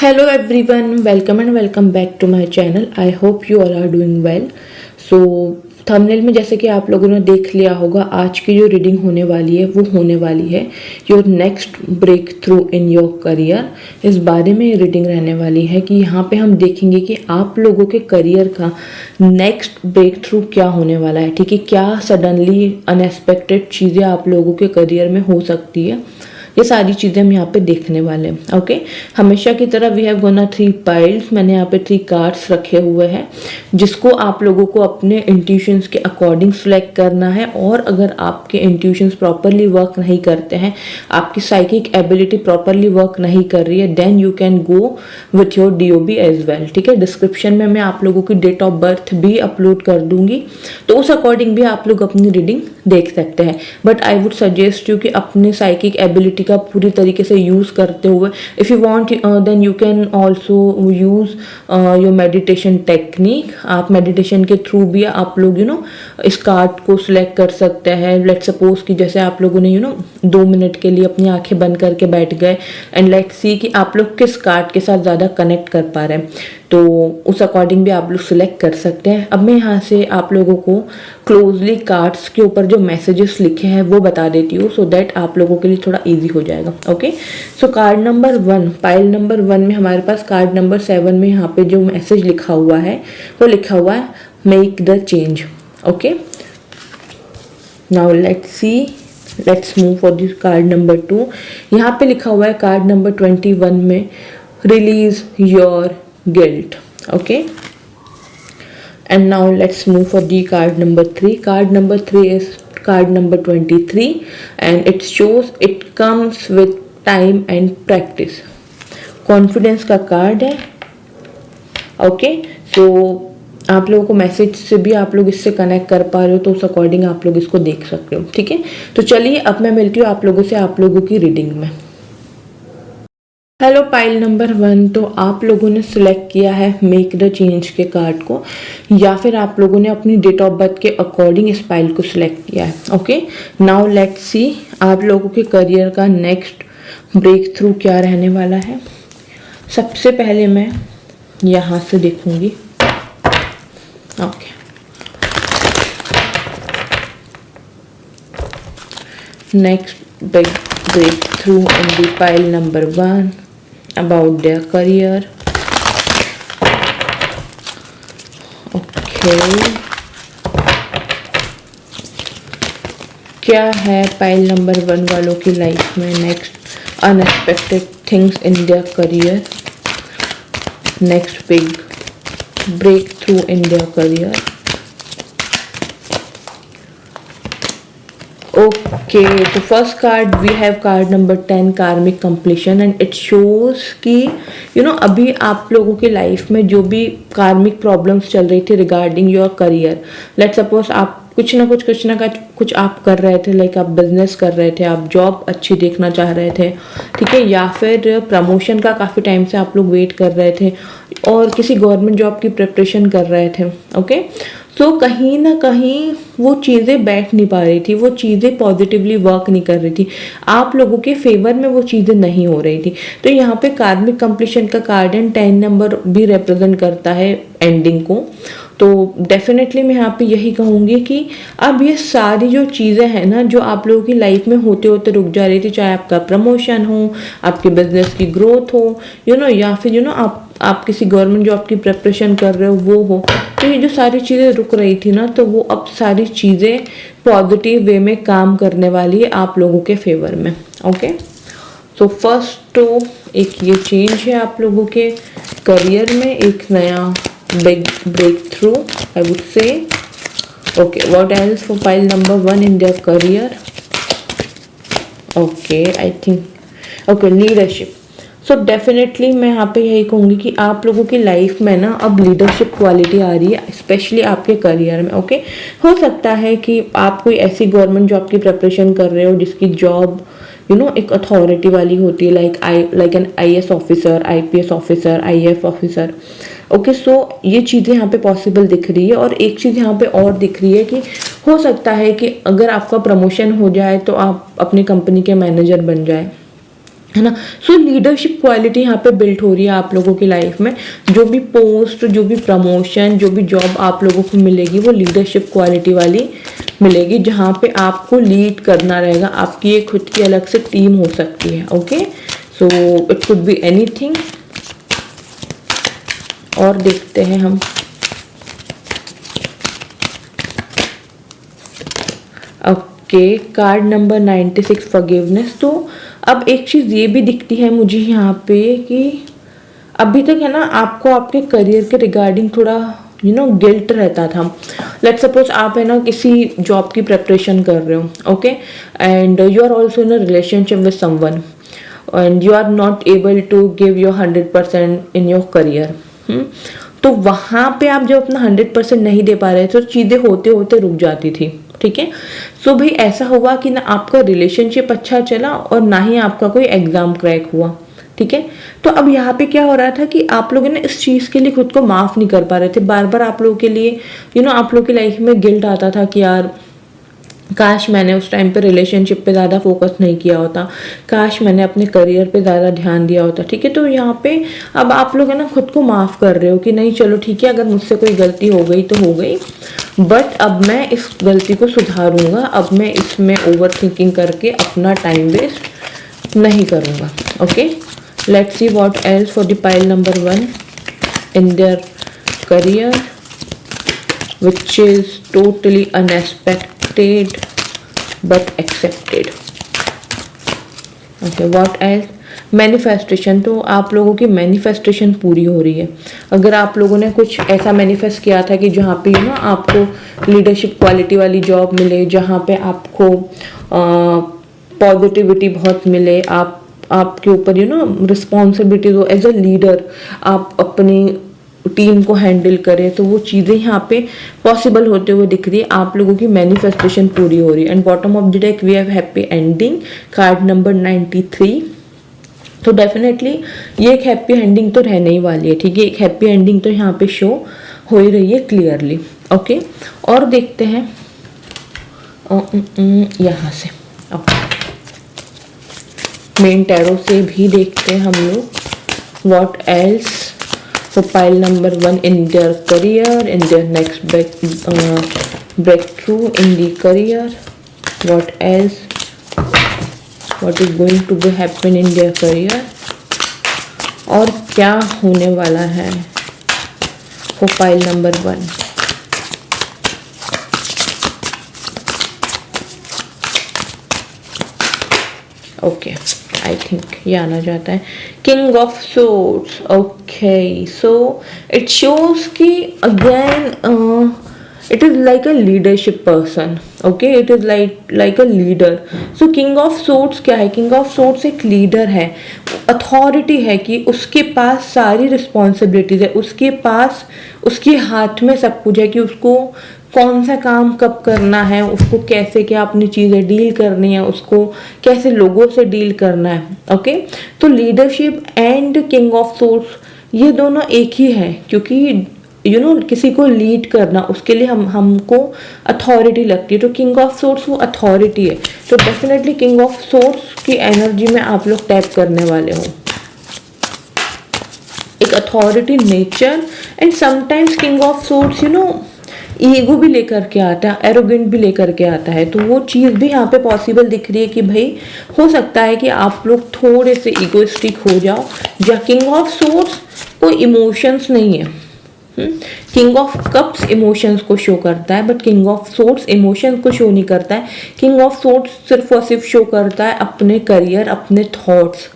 Hello everyone, welcome and welcome back to my channel. I hope you all are doing well. So thumbnail में जैसे कि आप लोगों ने देख लिया होगा, आज की जो रीडिंग होने वाली है वो होने वाली है your next break through in your career. इस बारे में ये रीडिंग रहने वाली है कि यहाँ पे हम देखेंगे कि आप लोगों के करियर का नेक्स्ट ब्रेक थ्रू क्या होने वाला है। ठीक है, क्या सडनली अनएक्सपेक्टेड चीज़ें आप लोगों के करियर में हो सकती है, ये सारी चीज़ें हम यहाँ पे देखने वाले हैं। ओके, हमेशा की तरह वी हैव गोना 3 पाइल्स। मैंने यहाँ पे 3 कार्ड्स रखे हुए हैं जिसको आप लोगों को अपने इंट्यूशंस के अकॉर्डिंग सेलेक्ट करना है। और अगर आपके इंट्यूशंस प्रॉपरली वर्क नहीं करते हैं, आपकी साइकिक एबिलिटी प्रॉपरली वर्क नहीं कर रही है, then you can go with your DOB as well. ठीक है, डिस्क्रिप्शन में मैं आप लोगों की डेट ऑफ बर्थ भी अपलोड कर दूंगी, तो उस अकॉर्डिंग भी आप लोग अपनी रीडिंग देख सकते हैं। But I would suggest you कि अपने साइकिक एबिलिटी का पूरी तरीके से यूज़ करते हुए, if you want then you can also use your meditation technique. आप मेडिटेशन के थ्रू भी आप लोग इस कार्ड को सिलेक्ट कर सकते हैं। लेट सपोज कि जैसे आप लोगों ने 2 मिनट के लिए अपनी आंखें बंद करके बैठ गए एंड लेट सी कि आप लोग किस कार्ड के साथ ज़्यादा कनेक्ट कर पा रहे हैं, तो उस अकॉर्डिंग भी आप लोग सिलेक्ट कर सकते हैं। अब मैं यहाँ से आप लोगों को क्लोजली कार्ड्स के ऊपर जो मैसेजेस लिखे हैं वो बता देती हूँ, सो दैट आप लोगों के लिए थोड़ा इजी हो जाएगा। ओके, सो कार्ड नंबर 1, पाइल नंबर 1 में हमारे पास कार्ड नंबर 7 में यहाँ पे जो मैसेज लिखा हुआ है वो लिखा हुआ है make the change. Okay, now let's move for this card number 2। यहाँ पे लिखा हुआ है कार्ड नंबर 21 में release your guilt. Okay, and now let's move for the card number 3. Card number 3 is card number 23 and it shows it comes with time and practice. Confidence का card है। Okay, so आप लोगों को message से भी आप लोग इससे कनेक्ट कर पा रहे हो, तो उस अकॉर्डिंग आप लोग इसको देख सकते हो। ठीक है, तो चलिए अब मैं मिलती हूँ आप लोगों से आप लोगों की रीडिंग में। हेलो पाइल नंबर 1, तो आप लोगों ने सिलेक्ट किया है मेक द चेंज के कार्ड को, या फिर आप लोगों ने अपनी डेट ऑफ बर्थ के अकॉर्डिंग इस पाइल को सिलेक्ट किया है। ओके, नाउ लेट्स सी आप लोगों के करियर का नेक्स्ट ब्रेक थ्रू क्या रहने वाला है। सबसे पहले मैं यहाँ से देखूंगी। Okay, next big break through in the pile number 1 about their career. Okay, क्या है पाइल नंबर 1 वालों की लाइफ में next unexpected things in their career, next big break through in their career. Okay, तो first card we have card number 10 karmic completion and it shows कि अभी आप लोगों की लाइफ में जो भी कार्मिक प्रॉब्लम्स चल रही थी regarding your career, let suppose आप कुछ ना कुछ आप कर रहे थे, लाइक आप बिजनेस कर रहे थे, आप जॉब अच्छी देखना चाह रहे थे, ठीक है, या फिर प्रमोशन का काफ़ी टाइम से आप लोग वेट कर रहे थे और किसी गवर्नमेंट जॉब की प्रिपरेशन कर रहे थे। ओके, तो कहीं ना कहीं वो चीज़ें बैठ नहीं पा रही थी, वो चीज़ें पॉजिटिवली वर्क नहीं कर रही थी, आप लोगों के फेवर में वो चीज़ें नहीं हो रही थी। तो यहाँ पे कार्मिक कंप्लीशन का कार्ड एंड 10 नंबर भी रिप्रेजेंट करता है एंडिंग को। तो डेफिनेटली मैं यहाँ पे यही कहूँगी कि अब ये सारी जो चीज़ें हैं ना जो आप लोगों की लाइफ में होते होते रुक जा रही थी, चाहे आपका प्रमोशन हो, आपके बिजनेस की ग्रोथ हो, या फिर आप किसी गवर्नमेंट जॉब की प्रिपरेशन कर रहे हो वो हो, तो ये जो सारी चीज़ें रुक रही थी ना, तो वो अब सारी चीज़ें पॉजिटिव वे में काम करने वाली है आप लोगों के फेवर में। ओके, सो फर्स्ट तो एक ये चेंज है आप लोगों के करियर में, एक नया big break through I would say. Okay, what else for pile number 1 in their career. Okay, I think okay leadership. So definitely मैं यहाँ पे यही कहूँगी कि आप लोगों की लाइफ में ना अब लीडरशिप क्वालिटी आ रही है, स्पेशली आपके करियर में। ओके, हो सकता है कि आप कोई ऐसी गवर्नमेंट जॉब की प्रिपरेशन कर रहे हो जिसकी जॉब एक अथॉरिटी वाली होती है, like an IAS officer, IPS officer, IAF officer. Okay, so ये चीज़ें यहाँ पे पॉसिबल दिख रही है। और एक चीज़ यहाँ पे और दिख रही है कि हो सकता है कि अगर आपका प्रमोशन हो जाए तो आप अपनी कंपनी के मैनेजर बन जाए, है ना। सो लीडरशिप क्वालिटी यहाँ पे बिल्ट हो रही है आप लोगों की लाइफ में। जो भी पोस्ट, जो भी प्रमोशन, जो भी जॉब आप लोगों को मिलेगी वो लीडरशिप क्वालिटी वाली मिलेगी, जहाँ पे आपको लीड करना रहेगा। आपकी एक खुद की अलग से टीम हो सकती है। Okay, so it could be anything. और देखते हैं हम। Okay, card number 96 forgiveness. तो अब एक चीज़ ये भी दिखती है मुझे यहाँ पे कि अभी तक है ना आपको आपके करियर के रिगार्डिंग थोड़ा गिल्ट रहता था। लेट्स सपोज आप है ना किसी जॉब की प्रिपरेशन कर रहे हो, okay, and you are also in a relationship with someone and you are not able to give your 100% in your career. तो वहाँ पे आप जब अपना 100% नहीं दे पा रहे थे तो चीज़ें होते होते रुक जाती थी। ठीक है, सो भाई ऐसा हुआ कि ना आपका रिलेशनशिप अच्छा चला और ना ही आपका कोई एग्जाम क्रैक हुआ। ठीक है, तो अब यहाँ पे क्या हो रहा था कि आप लोगों ने इस चीज़ के लिए खुद को माफ़ नहीं कर पा रहे थे। बार बार आप लोगों के लिए आप लोगों की लाइफ में गिल्ट आता था कि यार काश मैंने उस टाइम पे रिलेशनशिप पे ज़्यादा फोकस नहीं किया होता, काश मैंने अपने करियर पे ज़्यादा ध्यान दिया होता। ठीक है, तो यहाँ पे अब आप लोग है ना खुद को माफ़ कर रहे हो कि नहीं चलो ठीक है, अगर मुझसे कोई गलती हो गई तो हो गई, बट अब मैं इस गलती को सुधारूंगा। अब मैं इसमें ओवर थिंकिंग करके अपना टाइम वेस्ट नहीं करूँगा। Okay, let's see what else for the pile number 1 in their career which is totally unexpected but accepted. Okay, what else? Manifestation. तो आप लोगों की मैनिफेस्टेशन पूरी हो रही है। अगर आप लोगों ने कुछ ऐसा मैनिफेस्ट किया था कि जहाँ पे आपको लीडरशिप क्वालिटी वाली जॉब मिले, जहाँ पे आपको पॉजिटिविटी बहुत मिले, आपके ऊपर रिस्पॉन्सिबिलिटी हो एज अ लीडर, आप अपनी टीम को हैंडल करें, तो वो चीज़ें यहाँ पे पॉसिबल होते हुए दिख रही है। आप लोगों की मैनिफेस्टेशन पूरी हो रही है। And bottom of the deck we have happy ending, card number 93। तो डेफिनेटली ये एक हैप्पी एंडिंग तो रहने ही वाली है। ठीक है, एक हैप्पी एंडिंग तो यहाँ पे शो हो ही रही है क्लियरली। ओके, और देखते हैं यहाँ से। ओके, मेन टैरो से भी देखते हैं हम लोग what else for pile number 1 in their career, in their next breakthrough in the career. What else? What is going to be happen in their career? और क्या होने वाला है for pile number 1? Okay, I think ये आना जाता है। King of swords. Okay, so it shows कि again it is like a leadership person. Okay, it is like a leader. So king of swords क्या है? किंग ऑफ सोर्ड्स एक leader है, authority है कि उसके पास सारी रिस्पॉन्सिबिलिटीज है, उसके पास उसके हाथ में सब कुछ है कि उसको कौन सा काम कब करना है, उसको कैसे क्या अपनी चीज़ें डील करनी है, उसको कैसे लोगों से डील करना है। ओके, तो leadership and king of swords ये दोनों एक ही है, क्योंकि किसी को लीड करना उसके लिए हमको अथॉरिटी लगती है। तो किंग ऑफ सोर्ड्स वो अथॉरिटी है। तो डेफिनेटली किंग ऑफ सोर्ड्स की एनर्जी में आप लोग टैप करने वाले हो, एक authority nature. And sometimes king of swords ego भी लेकर के आता है, एरोगेंट भी लेकर के आता है। तो वो चीज़ भी यहाँ पे पॉसिबल दिख रही है कि भाई हो सकता है कि आप लोग थोड़े से ईगोइस्टिक हो जाओ। या किंग ऑफ सोर्ड्स कोई इमोशंस नहीं है। किंग ऑफ कप्स इमोशंस को शो करता है, but king of swords emotions को शो नहीं करता है। किंग ऑफ सोर्ड्स सिर्फ और सिर्फ शो करता है अपने करियर, अपने थॉट्स।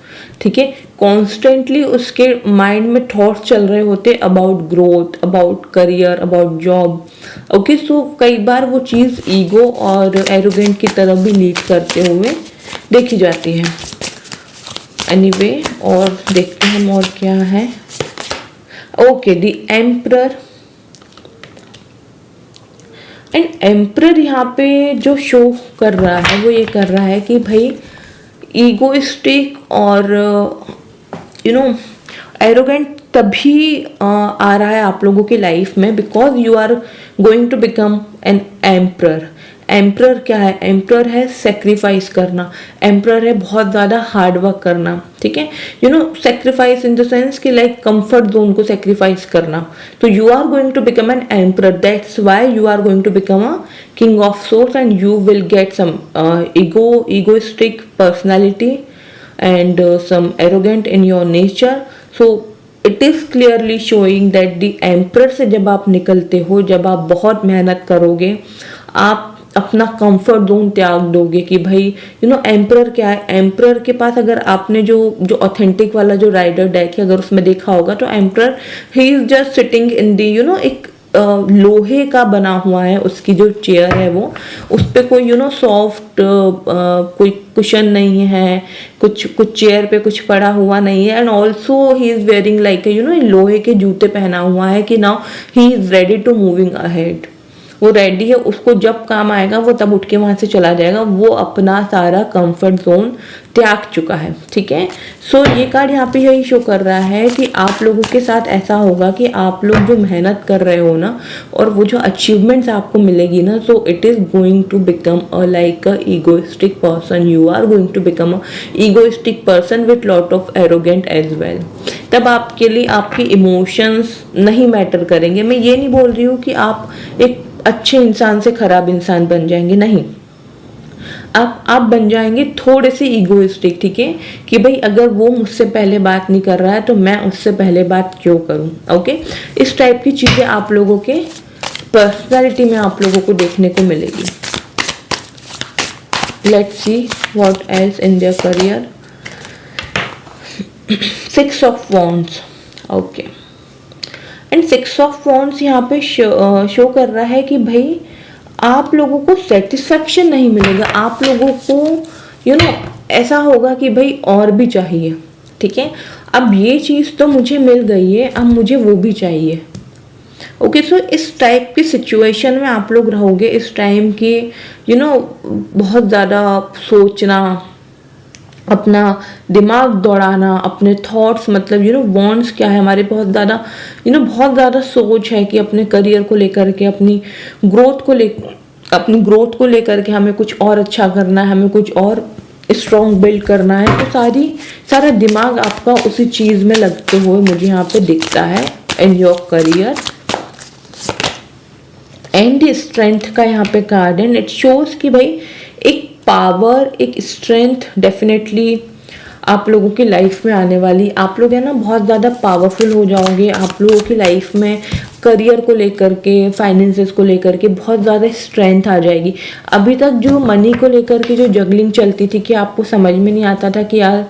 ठीक है, कॉन्स्टेंटली उसके माइंड में थॉट्स चल रहे होते about growth, about career, about job. Okay, so कई बार वो चीज़ ईगो और एरोगेंट की तरफ भी लीड करते हुए देखी जाती है। एनीवे, और देखते हैं हम और क्या है। Okay, the emperor. And emperor यहाँ पे जो शो कर रहा है वो ये कर रहा है कि भाई ईगोइस्टिक और एरोगेंट तभी आ रहा है आप लोगों की लाइफ में because you are going to become an emperor. Emperor क्या है? एम्प्रर है सेक्रीफाइस करना, एम्प्रर है बहुत ज़्यादा हार्ड वर्क करना, ठीक है। सेक्रीफाइस इन द सेंस कि लाइक कंफर्ट जोन को सेक्रीफाइस करना। तो you are going to become an emperor, that's why you are going to become a king of source and you will get some egoistic personality and some arrogant in your nature. So it is clearly showing that the emperor से जब आप निकलते हो, जब आप बहुत मेहनत करोगे, आप अपना कंफर्ट जोन त्याग दोगे कि भाई एम्प्रर क्या है? एम्प्रर के पास अगर आपने जो ऑथेंटिक वाला जो राइडर डेक है अगर उसमें देखा होगा तो emperor he is just sitting in the एक लोहे का बना हुआ है, उसकी जो चेयर है वो, उस पे कोई सॉफ्ट कोई कुशन नहीं है, कुछ चेयर पे कुछ पड़ा हुआ नहीं है। And also he is wearing like लोहे के जूते पहना हुआ है कि now he is ready to moving ahead. वो रेडी है, उसको जब काम आएगा वो तब उठ के वहां से चला जाएगा, वो अपना सारा कंफर्ट जोन त्याग चुका है, ठीक है। सो ये कार्ड यहाँ पे यही शो कर रहा है कि आप लोगों के साथ ऐसा होगा कि आप लोग जो मेहनत कर रहे हो ना और वो जो अचीवमेंट्स आपको मिलेगी ना, so it is going to become like a egoistic person, you are going to become a egoistic person with lot of arrogant as well. तब आपके लिए आपके इमोशंस नहीं मैटर करेंगे। मैं ये नहीं बोल रही हूँ कि आप एक अच्छे इंसान से खराब इंसान बन जाएंगे, नहीं, आप बन जाएंगे थोड़े से ईगोइस्टिक, ठीक है, कि भाई अगर वो मुझसे पहले बात नहीं कर रहा है तो मैं उससे पहले बात क्यों करूं। ओके, इस टाइप की चीजें आप लोगों के पर्सनालिटी में आप लोगों को देखने को मिलेगी। Let's see what else in their career. 6 of wands, okay, and 6 of wands यहाँ पे शो कर रहा है कि भाई आप लोगों को सेटिस्फैक्शन नहीं मिलेगा, आप लोगों को ऐसा होगा कि भाई और भी चाहिए, ठीक है। अब ये चीज़ तो मुझे मिल गई है, अब मुझे वो भी चाहिए। ओके, सो इस टाइप की सिचुएशन में आप लोग रहोगे, इस टाइम की बहुत ज़्यादा सोचना, अपना दिमाग दौड़ाना, अपने थॉट्स, मतलब वॉन्ट्स क्या है हमारे, बहुत ज़्यादा सोच है कि अपने करियर को लेकर के, अपनी ग्रोथ को लेकर के हमें कुछ और अच्छा करना है, हमें कुछ और स्ट्रॉन्ग बिल्ड करना है। तो सारा दिमाग आपका उसी चीज़ में लगते हुए मुझे यहाँ पे दिखता है in your career. And strength का यहाँ पे कार्ड है, इट शोज कि भाई एक पावर, एक स्ट्रेंथ डेफिनेटली आप लोगों की लाइफ में आने वाली। आप लोग है ना बहुत ज़्यादा पावरफुल हो जाओगे, आप लोगों की लाइफ में करियर को लेकर के, फाइनेंसेस को लेकर के बहुत ज़्यादा स्ट्रेंथ आ जाएगी। अभी तक जो मनी को लेकर के जो जगलिंग चलती थी कि आपको समझ में नहीं आता था कि यार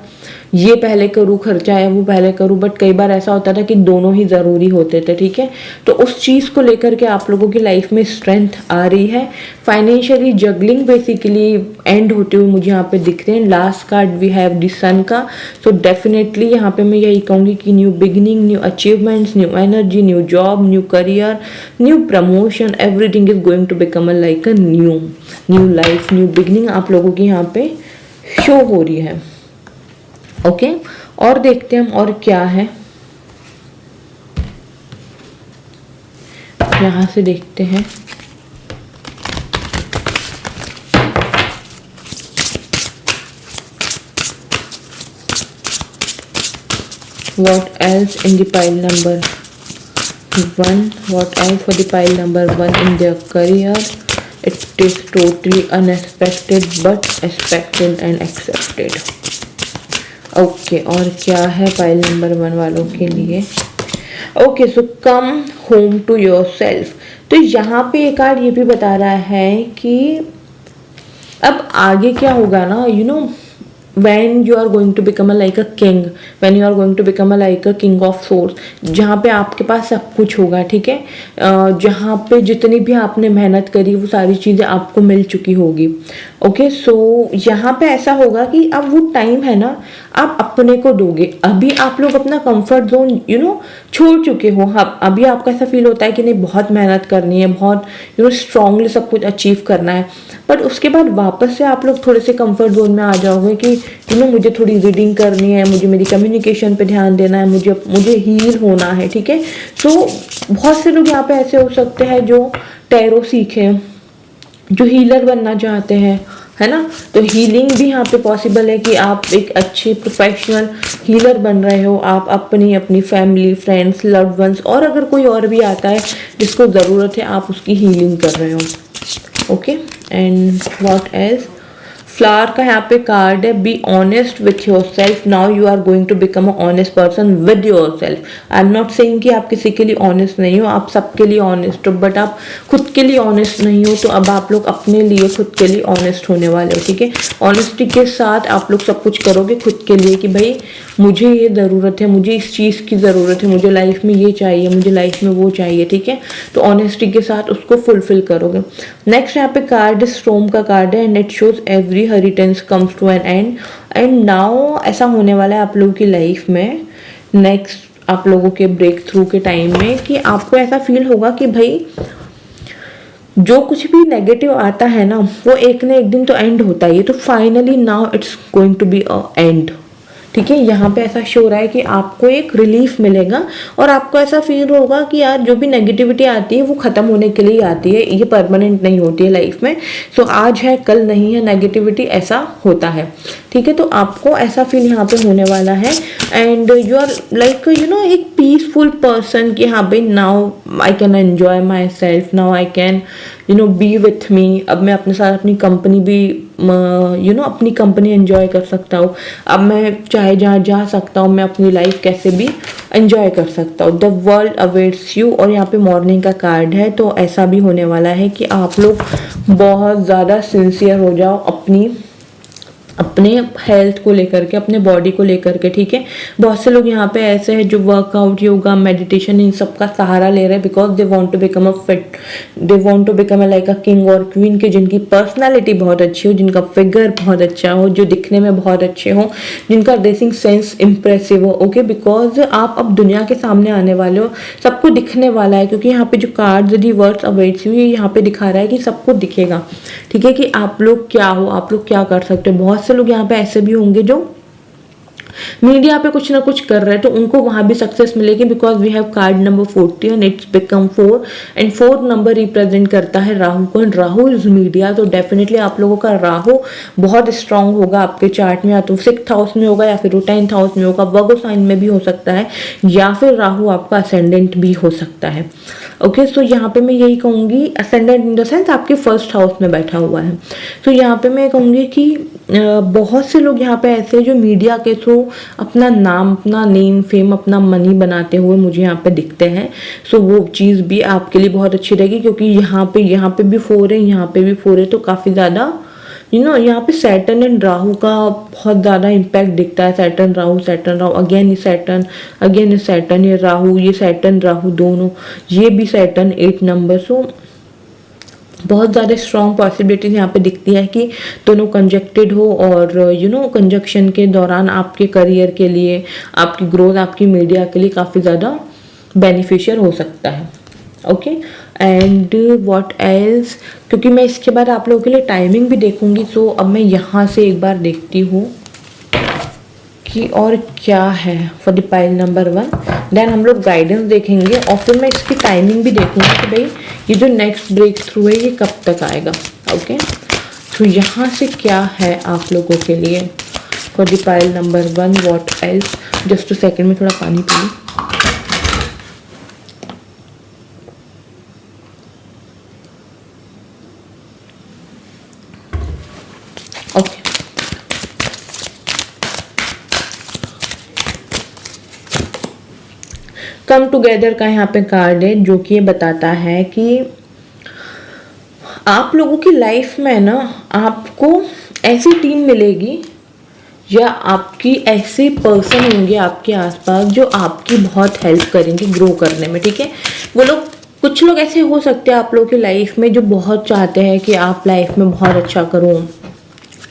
ये पहले करूँ खर्चा है, वो पहले करूँ, बट कई बार ऐसा होता था कि दोनों ही ज़रूरी होते थे, ठीक है। तो उस चीज़ को लेकर के आप लोगों की लाइफ में स्ट्रेंथ आ रही है। फाइनेंशियली जगलिंग बेसिकली एंड होते हुए मुझे यहाँ पे दिख रहे हैं। Last card we have the sun का, सो डेफिनेटली यहाँ पे मैं यही कहूँगी कि new beginning, new achievements, new energy, new job, new career, new promotion, everything is going to become like a new life, new beginning आप लोगों की यहाँ पे शो हो रही है। ओके, और देखते हैं हम और क्या है, यहां से देखते हैं। What else in the pile number 1? What else for the pile number 1 in their career? It is totally unexpected but expected and accepted. Okay, और क्या है पाइल नंबर 1 वालों के लिए? Okay, so come home to yourself. तो यहाँ पे एक कार्ड ये भी बता रहा है कि अब आगे क्या होगा ना, when you are going to become like a king, when you are going to become like a king of swords, जहाँ पे आपके पास सब कुछ होगा, ठीक है, जहाँ पे जितनी भी आपने मेहनत करी वो सारी चीज़ें आपको मिल चुकी होगी। ओके, सो यहाँ पे ऐसा होगा कि अब वो टाइम है ना, आप अपने को दोगे। अभी आप लोग अपना कंफर्ट जोन छोड़ चुके हो। अभी आपको ऐसा फील होता है कि नहीं बहुत मेहनत करनी है, बहुत स्ट्रांगली सब कुछ अचीव करना है, बट उसके बाद वापस से आप लोग थोड़े से कंफर्ट जोन में आ जाओगे कि मुझे थोड़ी रीडिंग करनी है, मुझे मेरी कम्युनिकेशन पे ध्यान देना है, मुझे हील होना है, ठीक है। तो बहुत से लोग यहाँ पे ऐसे हो सकते हैं जो टैरो सीखे, जो हीलर बनना चाहते हैं, है ना, तो हीलिंग भी यहाँ पे पॉसिबल है कि आप एक अच्छे प्रोफेशनल हीलर बन रहे हो। आप अपनी फैमिली, फ्रेंड्स, लव्ड वंस और अगर कोई और भी आता है जिसको ज़रूरत है, आप उसकी हीलिंग कर रहे हो। Okay, and what else, flower का यहाँ पे कार्ड है, be honest with yourself, now you are going to become a honest person with yourself. I am not saying कि आप किसी के लिए ऑनेस्ट नहीं हो, आप सबके लिए ऑनेस्ट हो, बट आप खुद के लिए ऑनेस्ट नहीं हो, तो अब आप लोग अपने लिए खुद के लिए ऑनेस्ट होने वाले हो। ठीक है, ऑनेस्टी के साथ आप लोग सब कुछ करोगे खुद के लिए कि भाई मुझे ये ज़रूरत है, मुझे इस चीज़ की ज़रूरत है, मुझे लाइफ में ये चाहिए, मुझे लाइफ में वो चाहिए। ठीक है, तो ऑनेस्टी के साथ उसको फुलफिल करोगे। नेक्स्ट यहाँ पे कार्ड स्टॉर्म का कार्ड है, and it shows every inheritance comes to an end, and now ऐसा होने वाला है आप लोगों की लाइफ में, नेक्स्ट आप लोगों के ब्रेक थ्रू के टाइम में, कि आपको ऐसा फील होगा कि भाई जो कुछ भी नेगेटिव आता है ना, वो एक न एक दिन तो एंड होता ही है। तो finally now it's going to be a end. ठीक है, यहाँ पे ऐसा शो रहा है कि आपको एक रिलीफ मिलेगा और आपको ऐसा फील होगा कि यार जो भी नेगेटिविटी आती है वो ख़त्म होने के लिए आती है, ये परमानेंट नहीं होती है लाइफ में। सो आज है कल नहीं है नेगेटिविटी, ऐसा होता है। ठीक है, तो आपको ऐसा फील यहाँ पे होने वाला है, एंड यू आर लाइक एक पीसफुल पर्सन कि हाँ भाई now I can enjoy my self, now I can be with me. अब मैं अपने साथ अपनी कंपनी भी अपनी कंपनी एंजॉय कर सकता हूँ। अब मैं चाहे जहाँ जा सकता हूँ, मैं अपनी लाइफ कैसे भी एंजॉय कर सकता हूँ। द वर्ल्ड अवेट्स यू, और यहाँ पे मॉर्निंग का कार्ड है, तो ऐसा भी होने वाला है कि आप लोग बहुत ज़्यादा सिंसियर हो जाओ अपने हेल्थ को लेकर के, अपने बॉडी को लेकर के। ठीक है, बहुत से लोग यहाँ पे ऐसे हैं जो वर्कआउट, योगा, मेडिटेशन इन सब का सहारा ले रहे हैं, because they want to become a fit, they want to become a like a king और क्वीन, के जिनकी पर्सनालिटी बहुत अच्छी हो, जिनका फिगर बहुत अच्छा हो, जो दिखने में बहुत अच्छे हो, जिनका ड्रेसिंग सेंस इंप्रेसिव हो। ओके, बिकॉज आप अब दुनिया के सामने आने वाले हो, सबको दिखने वाला है, क्योंकि यहाँ पे जो card the words awaits you, ये यहाँ पे दिखा रहा है कि सबको दिखेगा। ठीक है, कि आप लोग क्या हो, आप लोग क्या कर सकते हो। बहुत से लोग यहाँ पे ऐसे भी होंगे जो मीडिया पे कुछ ना कुछ कर रहे हैं, तो उनको वहां भी सक्सेस मिलेगी, because we have card number 40 and it's become 4, and 4 number represent करता है राहु को, एंड राहु इज मीडिया। तो डेफिनेटली आप लोगों का राहु बहुत स्ट्रांग होगा आपके चार्ट में, या तो 6th हाउस में होगा या फिर वो 10th हाउस में होगा, वर्गो साइन में भी हो सकता है, या फिर राहु आपका असेंडेंट भी हो सकता है। ओके, सो यहाँ पे मैं यही कहूँगी, असेंडेंट इन द सेंस आपके 1st हाउस में बैठा हुआ है। तो यहाँ पे मैं कहूँगी कि बहुत से लोग यहाँ पे ऐसे जो मीडिया के थ्रू अपना नाम, अपना नेम, फेम, अपना मनी बनाते हुए मुझे यहाँ पे दिखते हैं। सो वो चीज़ भी आपके लिए बहुत अच्छी रहेगी, क्योंकि यहाँ पे भी 4 है, यहाँ पे भी 4 है, तो काफ़ी ज़्यादा यहाँ पे सैटर्न एंड राहु का बहुत ज़्यादा इम्पैक्ट दिखता है। सैटर्न राहु, अगेन ये सैटर्न, अगेन ये सैटर्न, ये राहु, ये सैटर्न राहु दोनों, ये भी सैटर्न 8 नंबर। सो बहुत ज़्यादा स्ट्रॉन्ग पॉसिबिलिटीज यहाँ पे दिखती है कि दोनों कंजक्टेड हो, और कंजक्शन के दौरान आपके करियर के लिए, आपकी ग्रोथ, आपकी मीडिया के लिए काफ़ी ज़्यादा बेनिफिशियल हो सकता है। ओके, एंड व्हाट एल्स, क्योंकि मैं इसके बाद आप लोगों के लिए टाइमिंग भी देखूंगी, सो अब मैं यहाँ से एक बार देखती हूँ कि और क्या है for the pile number 1। Then हम लोग गाइडेंस देखेंगे, और फिर मैं इसकी टाइमिंग भी देखूंगी कि भाई ये जो नेक्स्ट ब्रेक थ्रू है ये कब तक आएगा। ओके, तो यहाँ से क्या है आप लोगों के लिए for the pile number 1, what else. Just 2 second में थोड़ा पानी पी लूँ। कम टुगेदर का यहाँ पे कार्ड है, जो कि ये बताता है कि आप लोगों की लाइफ में ना आपको ऐसी टीम मिलेगी, या आपकी ऐसे पर्सन होंगे आपके आसपास जो आपकी बहुत हेल्प करेंगे ग्रो करने में। ठीक है, वो लोग, कुछ लोग ऐसे हो सकते हैं आप लोगों की लाइफ में जो बहुत चाहते हैं कि आप लाइफ में बहुत अच्छा करो,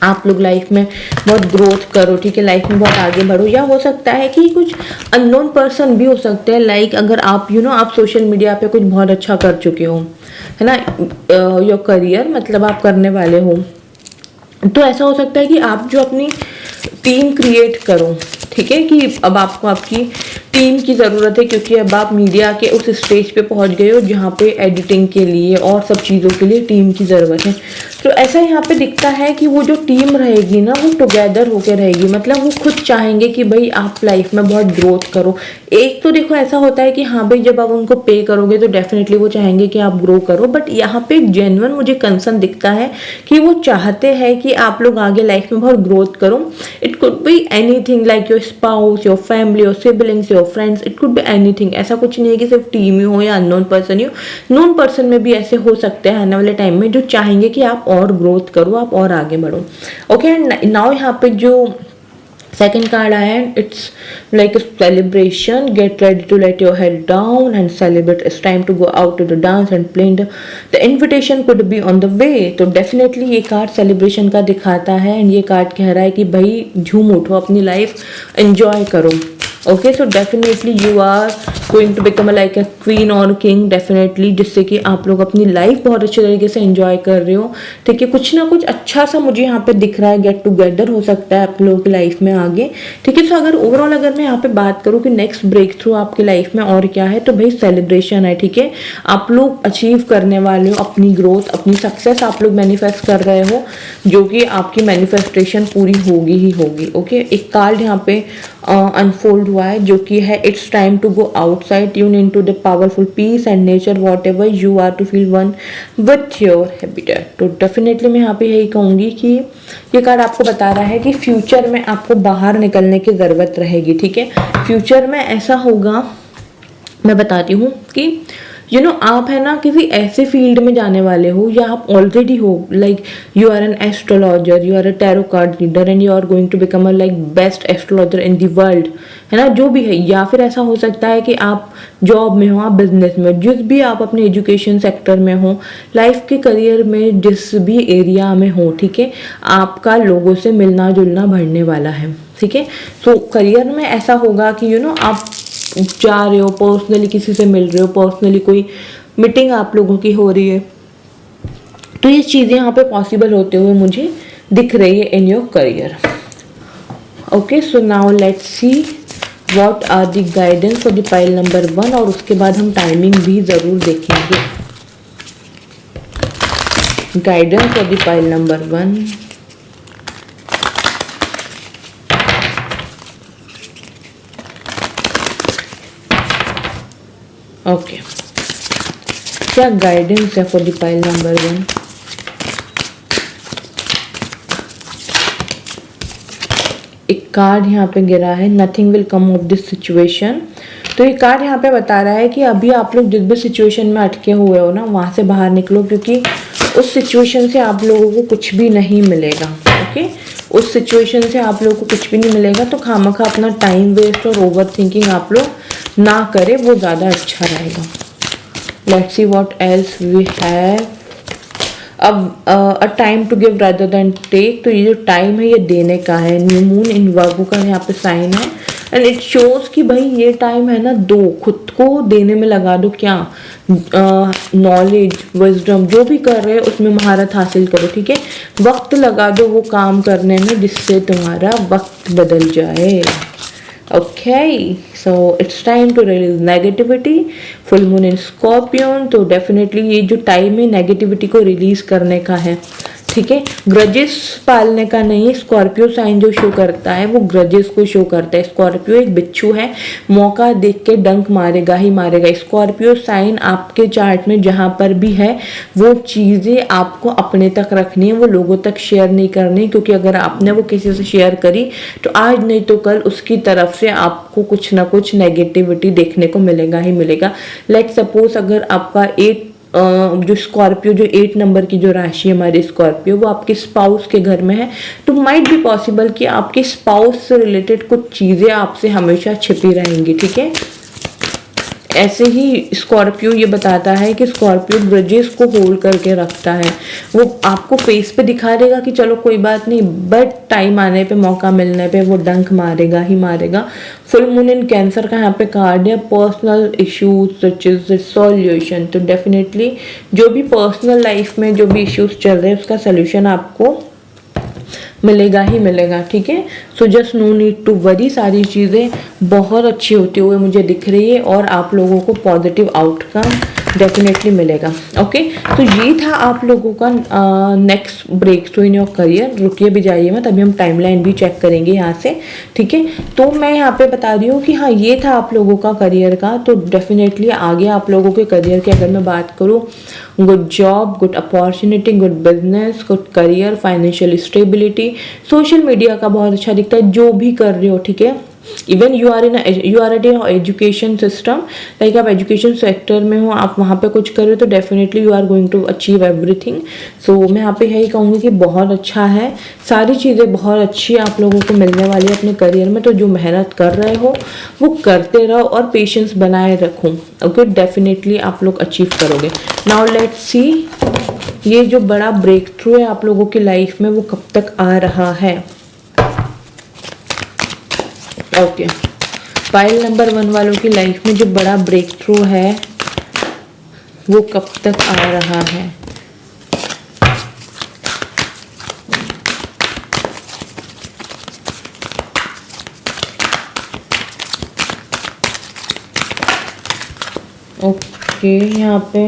आप लोग लाइफ में बहुत ग्रोथ करो। ठीक है, लाइफ में बहुत आगे बढ़ो। या हो सकता है कि कुछ अननोन पर्सन भी हो सकते हैं, लाइक अगर आप आप सोशल मीडिया पे कुछ बहुत अच्छा कर चुके हो, है ना, योर करियर मतलब आप करने वाले हो, तो ऐसा हो सकता है कि आप जो अपनी टीम क्रिएट करो। ठीक है, कि अब आपको आपकी टीम की ज़रूरत है, क्योंकि अब आप मीडिया के उस स्टेज पे पहुंच गए हो जहाँ पे एडिटिंग के लिए और सब चीज़ों के लिए टीम की ज़रूरत है। तो ऐसा यहाँ पे दिखता है कि वो जो टीम रहेगी ना वो टुगेदर होकर रहेगी, मतलब वो खुद चाहेंगे कि भाई आप लाइफ में बहुत ग्रोथ करो। एक तो देखो ऐसा होता है कि हाँ भाई जब आप उनको पे करोगे तो डेफिनेटली वो चाहेंगे कि आप ग्रो करो, बट यहाँ पे एक जेन्युइन मुझे कंसर्न दिखता है कि वो चाहते हैं कि आप लोग आगे लाइफ में बहुत ग्रोथ करो। It could be anything like your spouse, your family, your siblings, your friends, it could be anything. ऐसा कुछ नहीं है कि सिर्फ टीम ही हो या अननोन पर्सन ही हो, नोन पर्सन में भी ऐसे हो सकते हैं आने वाले टाइम में जो चाहेंगे कि आप और ग्रोथ करो, आप और आगे बढ़ो। ओके, एंड नाउ यहाँ पे जो सेकेंड कार्ड आया है, it's like a celebration, get ready to let your head down and celebrate, it's time to go out to the dance and play, the invitation could be on the way. तो definitely ये card celebration का दिखाता है and ये card कह रहा है कि भाई झूम उठो, अपनी लाइफ एंजॉय करो। Okay, so definitely you are going to become like a queen और किंग, डेफिनेटली, जिससे कि आप लोग अपनी लाइफ बहुत अच्छे तरीके से एंजॉय कर रहे हो। ठीक है, कुछ ना कुछ अच्छा सा मुझे यहाँ पे दिख रहा है, गेट टुगेदर हो सकता है आप लोगों की लाइफ में आगे। ठीक है, तो अगर ओवरऑल अगर मैं यहाँ पे बात करूँ कि नेक्स्ट ब्रेक थ्रू आपकी लाइफ में और क्या है, तो भाई सेलिब्रेशन है। ठीक है, आप लोग अचीव करने वाले हो अपनी ग्रोथ, अपनी सक्सेस आप लोग मैनिफेस्ट कर रहे हो, जो कि आपकी मैनिफेस्टेशन पूरी होगी ही होगी। ओके, एक कार्ड यहाँ पे अनफोल्ड हुआ है जो कि है, it's time to go outside, tune into the powerful peace and nature, whatever you are to feel one with your habitat. तो डेफिनेटली मैं यहाँ पे यही कहूँगी कि ये कार्ड आपको बता रहा है कि फ्यूचर में आपको बाहर निकलने की ज़रूरत रहेगी। ठीक है, फ्यूचर में ऐसा होगा, मैं बताती हूँ कि आप है ना किसी ऐसे फील्ड में जाने वाले हो या आप ऑलरेडी हो, like you are an astrologer, you are a tarot card reader and you are going to become a like best astrologer in the world, है ना, जो भी है। या फिर ऐसा हो सकता है कि आप जॉब में हो, आप बिजनेस में, जिस भी आप अपने एजुकेशन सेक्टर में हो, लाइफ के करियर में जिस भी एरिया में हो, ठीक है, आपका लोगों से मिलना जुलना बढ़ने वाला है। ठीक है, सो करियर में ऐसा होगा कि आप जा रहे हो, पर्सनली किसी से मिल रहे हो, पर्सनली कोई मीटिंग आप लोगों की हो रही है, तो ये चीज़ें यहाँ पे पॉसिबल होते हुए मुझे दिख रही है in your career. Okay, so now let's see what are the guidance for the pile number 1, और उसके बाद हम टाइमिंग भी ज़रूर देखेंगे। Guidance for the pile number 1, okay, क्या गाइडेंस है फॉर द पाइल नंबर 1? एक कार्ड यहाँ पे गिरा है, nothing will come of this situation. तो ये कार्ड यहाँ पे बता रहा है कि अभी आप लोग जिस भी सिचुएशन में अटके हुए हो ना, वहाँ से बाहर निकलो, क्योंकि उस सिचुएशन से आप लोगों को कुछ भी नहीं मिलेगा। ओके, उस सिचुएशन से आप लोगों को कुछ भी नहीं मिलेगा, तो खामखा अपना टाइम वेस्ट और ओवर थिंकिंग आप लोग ना करें, वो ज़्यादा अच्छा रहेगा। Let's see what else we have. अब a time to give rather than take, तो ये जो टाइम है ये देने का है। न्यू मून इन वर्गो का यहाँ पे साइन है एंड इट शोज कि भाई ये टाइम है ना, दो खुद को देने में लगा दो। क्या नॉलेज, विजडम, जो भी कर रहे हो उसमें महारत हासिल करो। ठीक है, वक्त लगा दो वो काम करने में जिससे तुम्हारा वक्त बदल जाए। Okay, so it's time to release negativity. Full moon in scorpion, तो डेफिनेटली ये जो टाइम है नेगेटिविटी को रिलीज करने का है। ठीक है, ग्रजेस पालने का नहीं। स्कॉर्पियो साइन जो शो करता है वो ग्रजेस को शो करता है। स्कॉर्पियो एक बिच्छू है, मौका देख के डंक मारेगा ही मारेगा। स्कॉर्पियो साइन आपके चार्ट में जहाँ पर भी है वो चीज़ें आपको अपने तक रखनी है, वो लोगों तक शेयर नहीं करनी, क्योंकि अगर आपने वो किसी से शेयर करी तो आज नहीं तो कल उसकी तरफ से आपको कुछ ना कुछ नेगेटिविटी देखने को मिलेगा ही मिलेगा। लाइक सपोज अगर आपका जो स्कॉर्पियो, जो 8 नंबर की जो राशि है हमारी स्कॉर्पियो, वो आपके स्पाउस के घर में है, तो माइट बी पॉसिबल कि आपके स्पाउस से रिलेटेड कुछ चीज़ें आपसे हमेशा छिपी रहेंगी। ठीक है, ऐसे ही स्कॉर्पियो ये बताता है कि स्कॉर्पियो ग्रजेस को होल्ड करके रखता है। वो आपको फेस पे दिखा देगा कि चलो कोई बात नहीं, बट टाइम आने पे, मौका मिलने पे वो डंक मारेगा ही मारेगा। फुल मून इन कैंसर का यहाँ पे कार्ड है, personal issues such is solution. तो डेफिनेटली जो भी पर्सनल लाइफ में जो भी इश्यूज चल रहे हैं उसका सोल्यूशन आपको मिलेगा ही मिलेगा, ठीक है। So just no need to worry, सारी चीज़ें बहुत अच्छी होती हुए मुझे दिख रही है और आप लोगों को पॉजिटिव आउटकम डेफिनेटली मिलेगा। ओके, तो ये था आप लोगों का next break through in your career. रुकिए भी जाइए मत, अभी हम टाइमलाइन भी चेक करेंगे यहाँ से, ठीक है। तो मैं यहाँ पे बता रही हूँ कि हाँ, ये था आप लोगों का करियर का। तो डेफिनेटली आगे आप लोगों के करियर की अगर मैं बात करूँ, good job, good opportunity, good business, good career, financial stability, social media का बहुत अच्छा दिखता है जो भी कर रहे हो, ठीक है। Even you are at education system, like आप एजुकेशन सेक्टर में हो, आप वहाँ पे कुछ कर रहे हो, तो definitely you are going to achieve everything. So मैं यहाँ पे यही कहूँगी कि बहुत अच्छा है, सारी चीज़ें बहुत अच्छी आप लोगों को मिलने वाली है अपने करियर में। तो जो मेहनत कर रहे हो वो करते रहो और पेशेंस बनाए रखो। ओके, डेफिनेटली आप लोग अचीव करोगे। नाउ लेट्स सी, ये जो बड़ा ब्रेक थ्रू है आप लोगों की लाइफ में वो कब तक आ रहा है। ओके, पाइल नंबर 1 वालों की लाइफ में जो बड़ा ब्रेक थ्रू है वो कब तक आ रहा है। ओके, यहाँ पे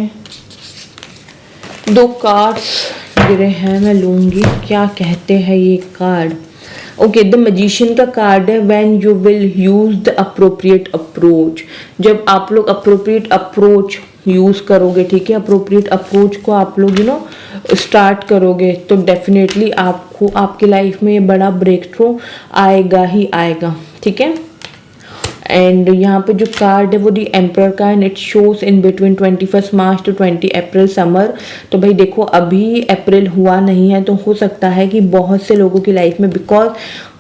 2 कार्ड्स गिरे हैं, मैं लूँगी क्या कहते हैं ये कार्ड। ओके, द मैजिशियन का कार्ड है, when you will use the appropriate approach. जब आप लोग अप्रोप्रिएट अप्रोच यूज करोगे, ठीक है, अप्रोप्रिएट अप्रोच को आप लोग स्टार्ट करोगे, तो डेफिनेटली आपको आपकी लाइफ में ये बड़ा ब्रेक थ्रू आएगा ही आएगा, ठीक है। एंड यहाँ पे जो कार्ड है वो दी एम्पर का, and it shows in between 21 March two 20 April summer. तो भाई देखो, अभी अप्रैल हुआ नहीं है, तो हो सकता है कि बहुत से लोगों की लाइफ में, बिकॉज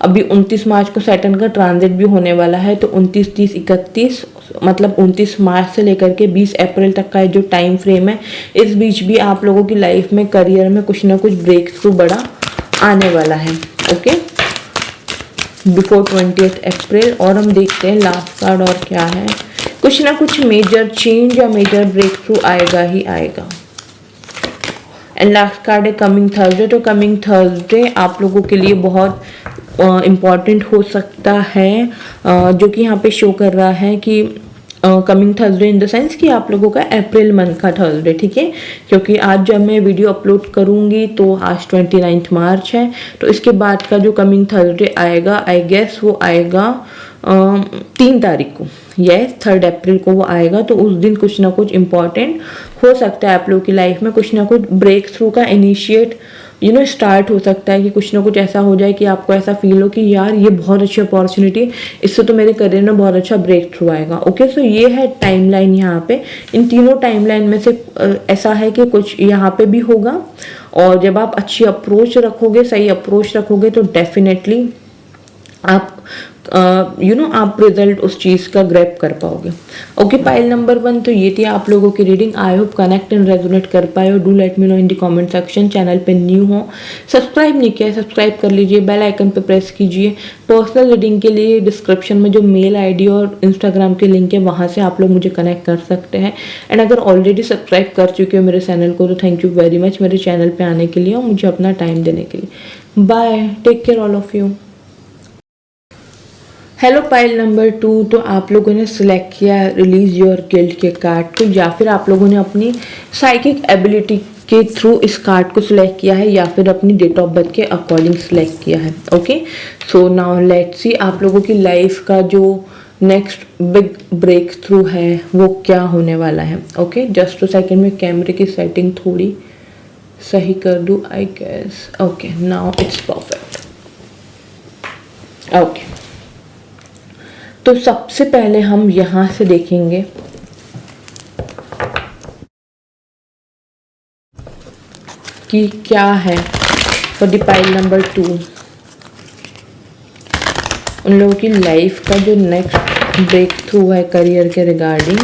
अभी 29 मार्च को सैटर्न का ट्रांजिट भी होने वाला है, तो 29, 30, 31, मतलब 29 मार्च से लेकर के 20 अप्रैल तक का जो टाइम फ्रेम है, इस बीच भी आप लोगों की लाइफ में करियर में कुछ ना कुछ ब्रेक थ्रू बड़ा आने वाला है। ओके, बिफोर 20 अप्रैल। और हम देखते हैं लास्ट कार्ड और क्या है। कुछ ना कुछ मेजर चेंज या मेजर ब्रेक थ्रू आएगा ही आएगा। एंड लास्ट कार्ड है कमिंग थर्सडे। तो कमिंग थर्सडे आप लोगों के लिए बहुत इम्पॉर्टेंट हो सकता है, जो कि यहाँ पे शो कर रहा है कि coming Thursday in the sense कि आप लोगों का अप्रैल मंथ का थर्सडे, ठीक है। क्योंकि आज जब मैं वीडियो अपलोड करूँगी तो आज 29 मार्च है, तो इसके बाद का जो कमिंग थर्सडे आएगा, आई गेस वो आएगा 3 तारीख को, यस 3 अप्रैल को वो आएगा। तो उस दिन कुछ ना कुछ इम्पॉर्टेंट हो सकता है आप लोगों की लाइफ में, कुछ ना कुछ ब्रेक थ्रू का इनिशिएट स्टार्ट हो सकता है कि कुछ ना कुछ ऐसा हो जाए कि आपको ऐसा फील हो कि यार ये बहुत अच्छी अपॉर्चुनिटी, इससे तो मेरे करियर में बहुत अच्छा ब्रेक थ्रू आएगा। ओके, सो ये है टाइमलाइन। यहाँ पे इन तीनों टाइमलाइन में से ऐसा है कि कुछ यहाँ पे भी होगा, और जब आप अच्छी अप्रोच रखोगे, सही अप्रोच रखोगे, तो डेफिनेटली आप आप रिजल्ट उस चीज़ का ग्रैब कर पाओगे। ओके, पाइल नंबर 1 तो ये थी आप लोगों की reading. I hope connect and resonate कर पाए हो। Do let me know in the comment section. Channel पे न्यू हो, सब्सक्राइब नहीं किया, सब्सक्राइब कर लीजिए, बेल आइकन पे प्रेस कीजिए। पर्सनल रीडिंग के लिए डिस्क्रिप्शन में जो मेल ID और इंस्टाग्राम के लिंक है, वहाँ से आप लोग मुझे कनेक्ट कर सकते हैं। एंड अगर ऑलरेडी सब्सक्राइब कर चुके हो मेरे चैनल को, तो थैंक यू वेरी मच मेरे चैनल पर आने के लिए और मुझे अपना टाइम देने के लिए। Bye, take care all of you. Hello pile number 2, तो आप लोगों ने सिलेक्ट किया रिलीज योर गिल्ट के कार्ड को, या फिर आप लोगों ने अपनी साइकिक एबिलिटी के थ्रू इस कार्ड को सिलेक्ट किया है, या फिर अपनी डेट ऑफ बर्थ के अकॉर्डिंग सिलेक्ट किया है। Okay, so now let's see आप लोगों की लाइफ का जो नेक्स्ट बिग ब्रेक थ्रू है वो क्या होने वाला है। ओके, जस्ट 2 सेकेंड में कैमरे की सेटिंग थोड़ी सही कर दूँ, I guess. Okay, now it's perfect. Okay, तो सबसे पहले हम यहाँ से देखेंगे कि क्या है फॉर द पाइल नंबर 2 उन लोगों की लाइफ का जो नेक्स्ट ब्रेक थ्रू है करियर के रिगार्डिंग,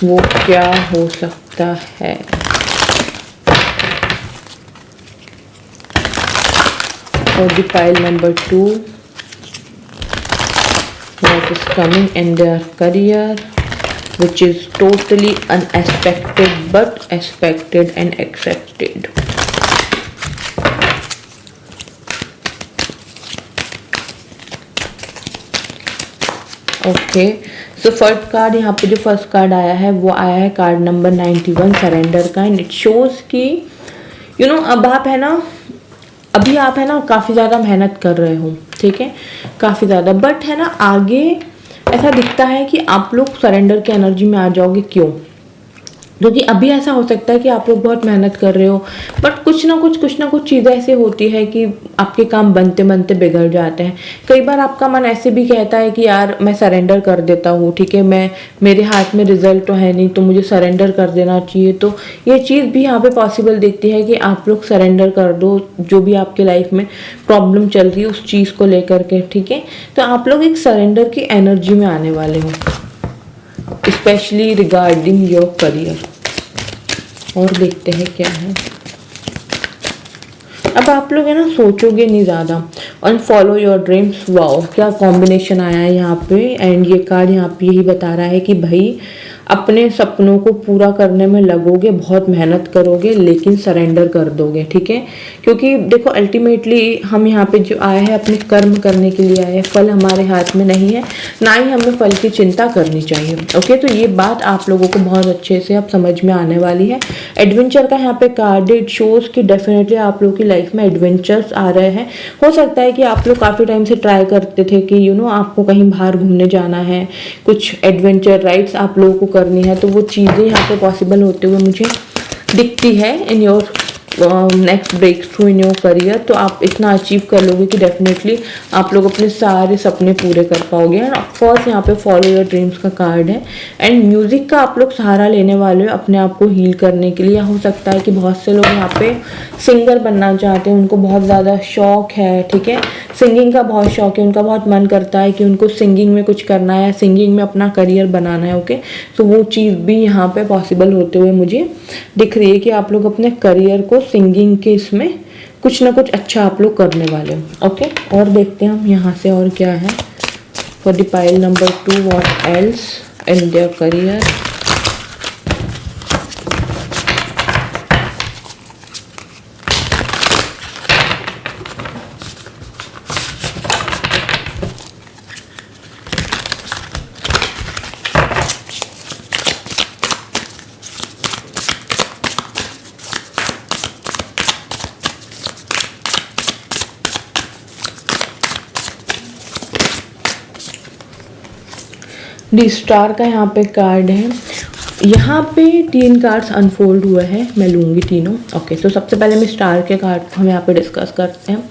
वो क्या हो सकता है। For the pile number 2, what is coming in their career, which is totally unexpected but expected and accepted. Okay, so first card यहाँ पे जो फर्स्ट कार्ड आया है वो आया है कार्ड नंबर 91 सरेंडर का। एंड इट शोज कि अब आप है ना, अभी आप है ना काफ़ी ज़्यादा मेहनत कर रहे हो, ठीक है, काफ़ी ज़्यादा, बट है ना आगे ऐसा दिखता है कि आप लोग सरेंडर की एनर्जी में आ जाओगे। क्यों? क्योंकि अभी ऐसा हो सकता है कि आप लोग बहुत मेहनत कर रहे हो, बट कुछ ना कुछ चीज़ें ऐसी होती है कि आपके काम बनते बनते बिगड़ जाते हैं। कई बार आपका मन ऐसे भी कहता है कि यार मैं सरेंडर कर देता हूँ, ठीक है, मेरे हाथ में रिजल्ट तो है नहीं, तो मुझे सरेंडर कर देना चाहिए। तो ये चीज़ भी यहाँ पे पॉसिबल दिखती है कि आप लोग सरेंडर कर दो जो भी आपके लाइफ में प्रॉब्लम चल रही है उस चीज़ को लेकर के, ठीक है। तो आप लोग एक सरेंडर की एनर्जी में आने वाले हो, स्पेशली रिगार्डिंग योर करियर। और देखते हैं क्या है। अब आप लोग है ना सोचोगे नहीं ज़्यादा और फॉलो योर ड्रीम्स। वाओ, क्या कॉम्बिनेशन आया है यहाँ पे। एंड ये कार्ड यहाँ पे यही बता रहा है कि भाई अपने सपनों को पूरा करने में लगोगे, बहुत मेहनत करोगे, लेकिन सरेंडर कर दोगे, ठीक है। क्योंकि देखो अल्टीमेटली हम यहाँ पे जो आए हैं अपने कर्म करने के लिए आए हैं, फल हमारे हाथ में नहीं है, ना ही हमें फल की चिंता करनी चाहिए। ओके, तो ये बात आप लोगों को बहुत अच्छे से अब समझ में आने वाली है। एडवेंचर का यहाँ पे कार्ड इट शोज कि डेफिनेटली आप लोगों की लाइफ में एडवेंचर्स आ रहे हैं। हो सकता है कि आप लोग काफ़ी टाइम से ट्राई करते थे कि आपको कहीं बाहर घूमने जाना है, कुछ एडवेंचर राइड्स आप लोगों को करनी है, तो वो चीज़ें यहाँ पे पॉसिबल होते हुए मुझे दिखती है in your next break through in your career. तो आप इतना अचीव कर लोगे कि डेफिनेटली आप लोग अपने सारे सपने पूरे कर पाओगे। एंड ऑफकोर्स यहाँ पे फॉलो योर ड्रीम्स का कार्ड है। एंड म्यूज़िक का आप लोग सहारा लेने वाले हो अपने आप को हील करने के लिए। हो सकता है कि बहुत से लोग यहाँ पे सिंगर बनना चाहते हैं, उनको बहुत ज़्यादा शौक है, ठीक है, सिंगिंग का बहुत शौक है, उनका बहुत मन करता है कि उनको सिंगिंग में कुछ करना है, सिंगिंग में अपना करियर बनाना है। ओके, तो वो चीज़ भी यहाँ पे पॉसिबल होते हुए मुझे दिख रही है कि आप लोग अपने करियर को सिंगिंग के इसमें कुछ ना कुछ अच्छा आप लोग करने वाले हो। ओके, और देखते हैं हम यहाँ से और क्या है for the pile number 2, what else in their career. D star का यहाँ पे कार्ड है। यहाँ पे 3 कार्ड्स अनफोल्ड हुए हैं, मैं लूँगी तीनों। ओके, तो सबसे पहले मैं स्टार के कार्ड को हम यहाँ पे डिस्कस करते हैं।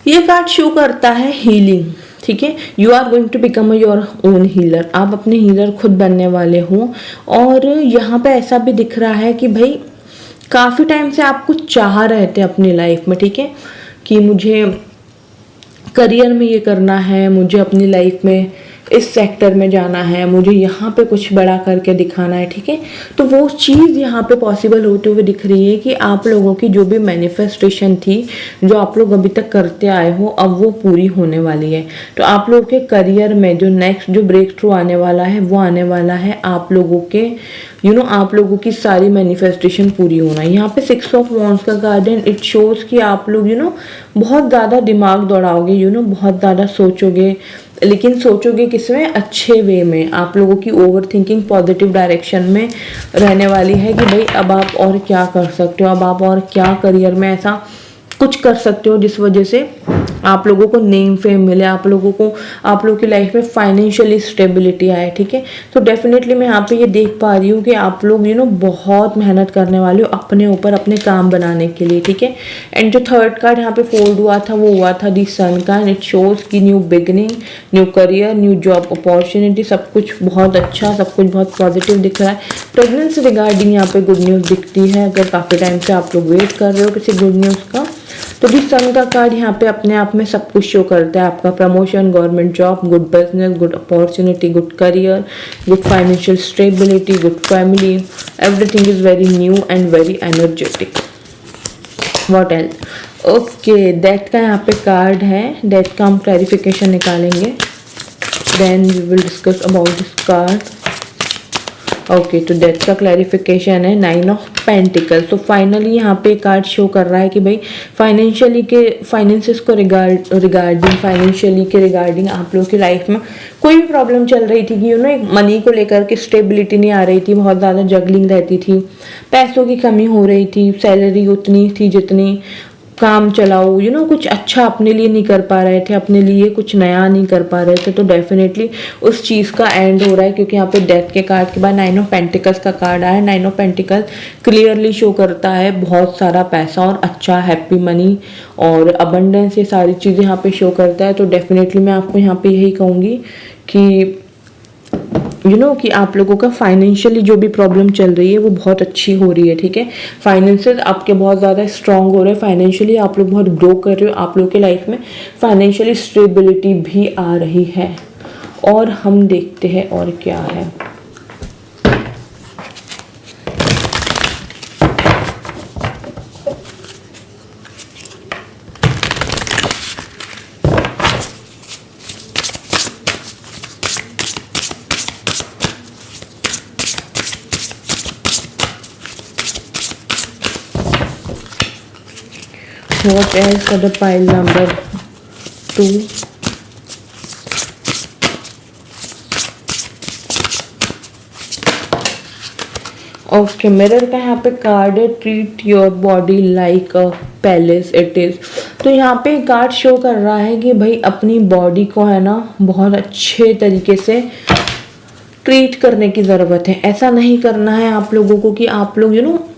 ये कार्ड शो करता है हीलिंग, ठीक है। You are going to become your own healer. आप अपने हीलर खुद बनने वाले हो। और यहाँ पे ऐसा भी दिख रहा है कि भाई काफ़ी टाइम से आप कुछ चाह रहे थे अपनी लाइफ में, ठीक है, कि मुझे करियर में ये करना है, मुझे अपनी लाइफ में इस सेक्टर में जाना है, मुझे यहाँ पे कुछ बड़ा करके दिखाना है, ठीक है। तो वो चीज़ यहाँ पे पॉसिबल होते हुए दिख रही है कि आप लोगों की जो भी मैनिफेस्टेशन थी, जो आप लोग अभी तक करते आए हो, अब वो पूरी होने वाली है। तो आप लोगों के करियर में जो नेक्स्ट जो ब्रेक थ्रू आने वाला है वो आने वाला है आप लोगों के आप लोगों की सारी मैनिफेस्टेशन पूरी होना है। यहाँ पे 6 ऑफ वॉन्ड्स का कार्ड है। इट शोज कि आप लोग बहुत ज़्यादा दिमाग दौड़ाओगे, बहुत ज़्यादा सोचोगे, लेकिन सोचोगे किसमें, अच्छे वे में। आप लोगों की ओवर थिंकिंग पॉजिटिव डायरेक्शन में रहने वाली है कि भाई अब आप और क्या कर सकते हो, अब आप और क्या करियर में ऐसा कुछ कर सकते हो जिस वजह से आप लोगों को नेम फेम मिले, आप लोगों की लाइफ में फाइनेंशियली स्टेबिलिटी आए, ठीक है। तो डेफिनेटली मैं यहाँ पे ये देख पा रही हूँ कि आप लोग बहुत मेहनत करने वाले हो अपने ऊपर, अपने काम बनाने के लिए, ठीक है। एंड जो थर्ड कार्ड यहाँ पे फोल्ड हुआ था वो हुआ था दी सन का। एंड इट शोज की new beginning, new career, new job opportunity, सब कुछ बहुत अच्छा, सब कुछ बहुत पॉजिटिव दिख रहा है। प्रेगनेंसी रिगार्डिंग यहाँ पे गुड न्यूज़ दिखती है। अगर काफ़ी टाइम से आप लोग वेट कर रहे हो किसी गुड न्यूज़ का, तो दी सन का कार्ड यहाँ पे अपने आप में सब कुछ शो करता है। आपका promotion, government job, good business, good opportunity, good career, good financial stability, good family, everything is very new and very energetic. What else? Okay, death का यहाँ पे कार्ड है। डेथ का हम क्लैरिफिकेशन निकालेंगे, then we will discuss about this card. Okay, तो death का clarification है 9 ऑफ पेंटिकल। तो फाइनली यहाँ पे कार्ड शो कर रहा है कि भाई फाइनेंसेस को फाइनेंशियली के रिगार्डिंग आप लोगों की लाइफ में कोई भी प्रॉब्लम चल रही थी कि एक मनी को लेकर के स्टेबिलिटी नहीं आ रही थी, बहुत ज़्यादा जगलिंग रहती थी, पैसों की कमी हो रही थी, सैलरी उतनी थी जितनी, काम चलाओ कुछ अच्छा अपने लिए नहीं कर पा रहे थे, अपने लिए कुछ नया नहीं कर पा रहे थे। तो डेफिनेटली उस चीज़ का एंड हो रहा है, क्योंकि यहाँ पे डेथ के कार्ड के बाद 9 ऑफ पेंटिकल्स का कार्ड आया है। 9 ऑफ पेंटिकल क्लियरली शो करता है बहुत सारा पैसा और अच्छा हैप्पी मनी और अबंडेंस, ये सारी चीज़ें यहाँ पे शो करता है। तो डेफिनेटली मैं आपको यहाँ पे यही कहूँगी कि कि आप लोगों का फाइनेंशियली जो भी प्रॉब्लम चल रही है वो बहुत अच्छी हो रही है, ठीक है। फाइनेंसेस आपके बहुत ज़्यादा स्ट्रांग हो रहे हैं, फाइनेंशियली आप लोग बहुत ग्रो कर रहे हो, आप लोग के लाइफ में फाइनेंशियली स्टेबिलिटी भी आ रही है। और हम देखते हैं और क्या है। What else for the pile number 2? Okay, mirror का यहाँ पे कार्ड है, treat your body like a palace it is. तो यहाँ पे कार्ड शो कर रहा है कि भाई अपनी बॉडी को है ना बहुत अच्छे तरीके से ट्रीट करने की ज़रूरत है। ऐसा नहीं करना है आप लोगों को कि आप लोग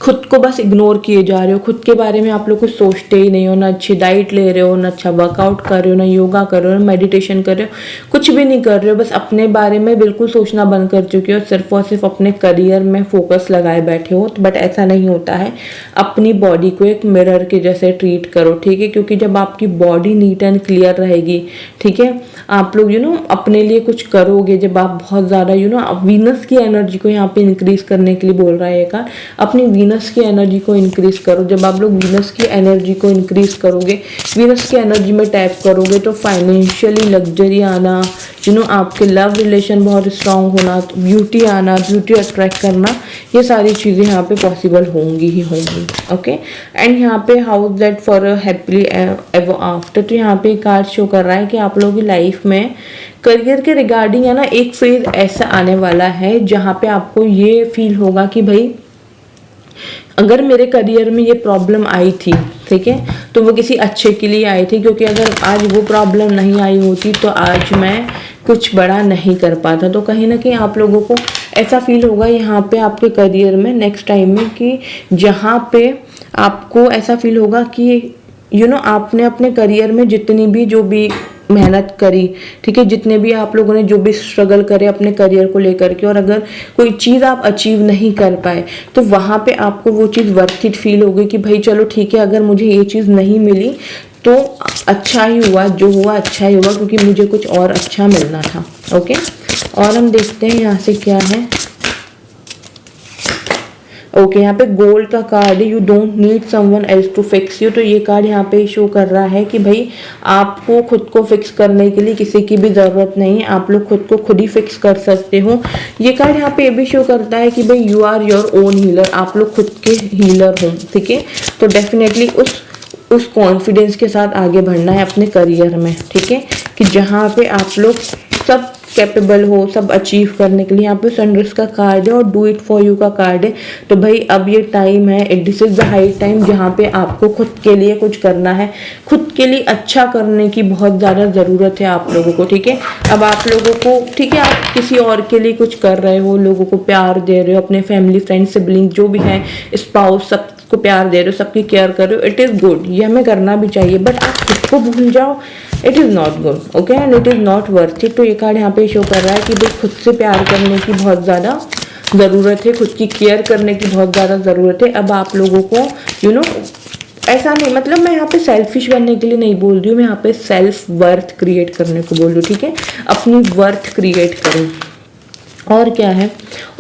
खुद को बस इग्नोर किए जा रहे हो, खुद के बारे में आप लोग कुछ सोचते ही नहीं हो, ना अच्छी डाइट ले रहे हो, ना अच्छा वर्कआउट कर रहे हो, ना योगा कर रहे हो, ना मेडिटेशन कर रहे हो, कुछ भी नहीं कर रहे हो, बस अपने बारे में बिल्कुल सोचना बंद कर चुके हो, सिर्फ और सिर्फ अपने करियर में फोकस लगाए बैठे हो। बट ऐसा नहीं होता है, अपनी बॉडी को एक मिरर के जैसे ट्रीट करो, ठीक है। क्योंकि जब आपकी बॉडी नीट एंड क्लियर रहेगी, ठीक है, आप लोग अपने लिए कुछ करोगे, जब आप बहुत ज़्यादा वीनस की एनर्जी को यहाँ पे इंक्रीज करने के लिए बोल रहा है कार्ड, अपनी वीनस की एनर्जी को इंक्रीज करो। जब आप लोग वीनस की एनर्जी को इंक्रीज करोगे, वीनस की एनर्जी में टैप करोगे, तो फाइनेंशियली लग्जरी आना, आपके लव रिलेशन बहुत स्ट्रांग होना, ब्यूटी आना, ब्यूटी अट्रैक्ट करना, ये सारी चीज़ें यहाँ पे पॉसिबल होंगी ही होंगी। ओके, एंड यहाँ पे house that for happily ever after. तो यहाँ पे कार्ड शो कर रहा है कि आप लोगों की लाइफ में करियर के रिगार्डिंग है ना एक फेज ऐसा आने वाला है जहाँ पे आपको ये फील होगा कि भाई अगर मेरे करियर में ये प्रॉब्लम आई थी, ठीक है, तो वो किसी अच्छे के लिए आई थी, क्योंकि अगर आज वो प्रॉब्लम नहीं आई होती तो आज मैं कुछ बड़ा नहीं कर पाता। तो कहीं ना कहीं आप लोगों को ऐसा फील होगा यहाँ पे आपके करियर में नेक्स्ट टाइम में कि जहाँ पे आपको ऐसा फील होगा कि आपने अपने करियर में जितनी भी जो भी मेहनत करी, ठीक है, जितने भी आप लोगों ने जो भी स्ट्रगल करे अपने करियर को लेकर के, और अगर कोई चीज़ आप अचीव नहीं कर पाए तो वहाँ पे आपको वो चीज़ वर्थ इट फील होगी कि भाई चलो ठीक है, अगर मुझे ये चीज़ नहीं मिली तो अच्छा ही हुआ, जो हुआ अच्छा ही हुआ, क्योंकि मुझे कुछ और अच्छा मिलना था। ओके, और हम देखते हैं यहाँ से क्या है। ओके, यहाँ पे गोल्ड का कार्ड है, you don't need someone else to fix you. तो ये कार्ड यहाँ पे शो कर रहा है कि भाई आपको खुद को फिक्स करने के लिए किसी की भी ज़रूरत नहीं है, आप लोग खुद को खुद ही फिक्स कर सकते हो। ये कार्ड यहाँ पे ये भी शो करता है कि भाई you are your own healer, आप लोग खुद के हीलर हो, ठीक है। तो डेफिनेटली उस कॉन्फिडेंस के साथ आगे बढ़ना है अपने करियर में, ठीक है, कि जहाँ पे आप लोग सब कैपेबल हो, सब अचीव करने के लिए। यहाँ पे सनराइज का कार्ड है और डू इट फॉर यू का कार्ड है। तो भाई अब ये टाइम है, this is the high time जहाँ पे आपको खुद के लिए कुछ करना है, खुद के लिए अच्छा करने की बहुत ज़्यादा ज़रूरत है आप लोगों को, ठीक है। अब आप लोगों को, ठीक है, आप किसी और के लिए कुछ कर रहे हो, लोगों को प्यार दे रहे हो, अपने फैमिली फ्रेंड सिबलिंग जो भी है, स्पाउस, सबको प्यार दे रहे हो, सबकी केयर कर रहे हो, इट इज़ गुड, ये हमें करना भी चाहिए। बट आप खुद को भूल जाओ, it is not good, okay, and it is not worth it. तो ये कार्ड यहाँ पे शो कर रहा है कि भाई खुद से प्यार करने की बहुत ज़्यादा ज़रूरत है, खुद की केयर करने की बहुत ज़्यादा ज़रूरत है। अब आप लोगों को ऐसा नहीं, मतलब मैं यहाँ पे सेल्फिश बनने के लिए नहीं बोल रही हूँ, मैं यहाँ पे सेल्फ वर्थ क्रिएट करने को बोल रही हूँ, ठीक है। अपनी वर्थ क्रिएट करो। और क्या है,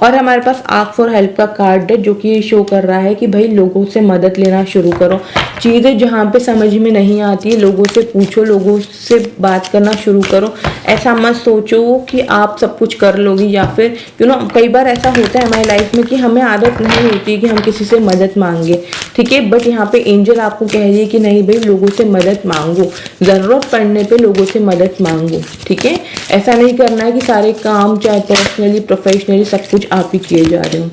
और हमारे पास आस्क फॉर हेल्प का कार्ड है जो कि ये शो कर रहा है कि भाई लोगों से मदद लेना शुरू करो। चीज़ें जहाँ पे समझ में नहीं आती है लोगों से पूछो, लोगों से बात करना शुरू करो। ऐसा मत सोचो कि आप सब कुछ कर लोगी, या फिर कई बार ऐसा होता है हमारी लाइफ में कि हमें आदत नहीं होती कि हम किसी से मदद मांगे, ठीक है। बट यहाँ पे एंजल आपको कह रही है कि नहीं भाई, लोगों से मदद मांगो, ज़रूरत पड़ने पे लोगों से मदद मांगो, ठीक है। ऐसा नहीं करना है कि सारे काम चाहे पर्सनली प्रोफेशनली सब कुछ आप ही किए जा रहे हो।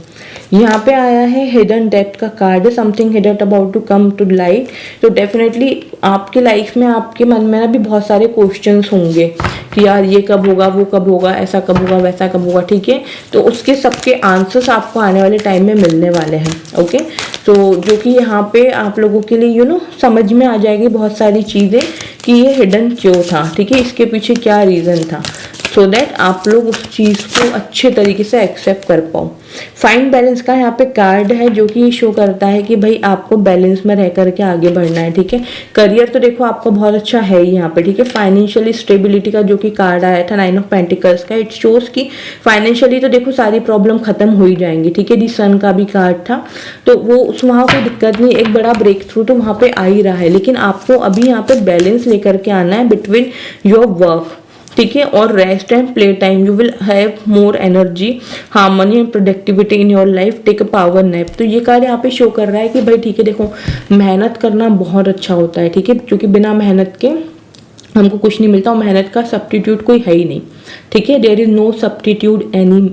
यहाँ पे आया है हिडन डेप्थ का card, something hidden about to come to light. तो डेफिनेटली आपकी लाइफ में, आपके मन में ना भी बहुत सारे क्वेश्चंस होंगे कि यार ये कब होगा, वो कब होगा, ऐसा कब होगा, वैसा कब होगा, ठीक है। तो उसके सबके आंसर्स आपको आने वाले टाइम में मिलने वाले हैं, ओके। तो जो कि यहाँ पे आप लोगों के लिए समझ में आ जाएगी बहुत सारी चीज़ें कि ये हिडन क्यों था, ठीक है, इसके पीछे क्या रीज़न था, सो दैट आप लोग उस चीज़ को अच्छे तरीके से एक्सेप्ट कर पाओ। फाइंड बैलेंस का यहाँ पे कार्ड है जो कि शो करता है कि भाई आपको बैलेंस में रह करके आगे बढ़ना है, ठीक है। करियर तो देखो आपका बहुत अच्छा है ही यहाँ पे, ठीक है। फाइनेंशियली स्टेबिलिटी का जो कि कार्ड आया था 9 ऑफ पेंटिकल्स का, इट शोज कि फाइनेंशियली तो देखो सारी प्रॉब्लम खत्म हो ही जाएंगी, ठीक है। दी सन का भी कार्ड था, तो वो वहाँ कोई दिक्कत नहीं, एक बड़ा ब्रेक थ्रू तो वहाँ पे आ ही रहा है, लेकिन आपको अभी यहाँ पे बैलेंस लेकर के आना है बिटवीन योर वर्क, ठीक है, और rest and play time. You will have more energy, harmony and productivity in your life, take a power nap. तो ये कार्ड यहाँ पे शो कर रहा है कि भाई ठीक है, देखो मेहनत करना बहुत अच्छा होता है, ठीक है, क्योंकि बिना मेहनत के हमको कुछ नहीं मिलता और मेहनत का सब्स्टिट्यूट कोई है ही नहीं, ठीक है। There is no substitute any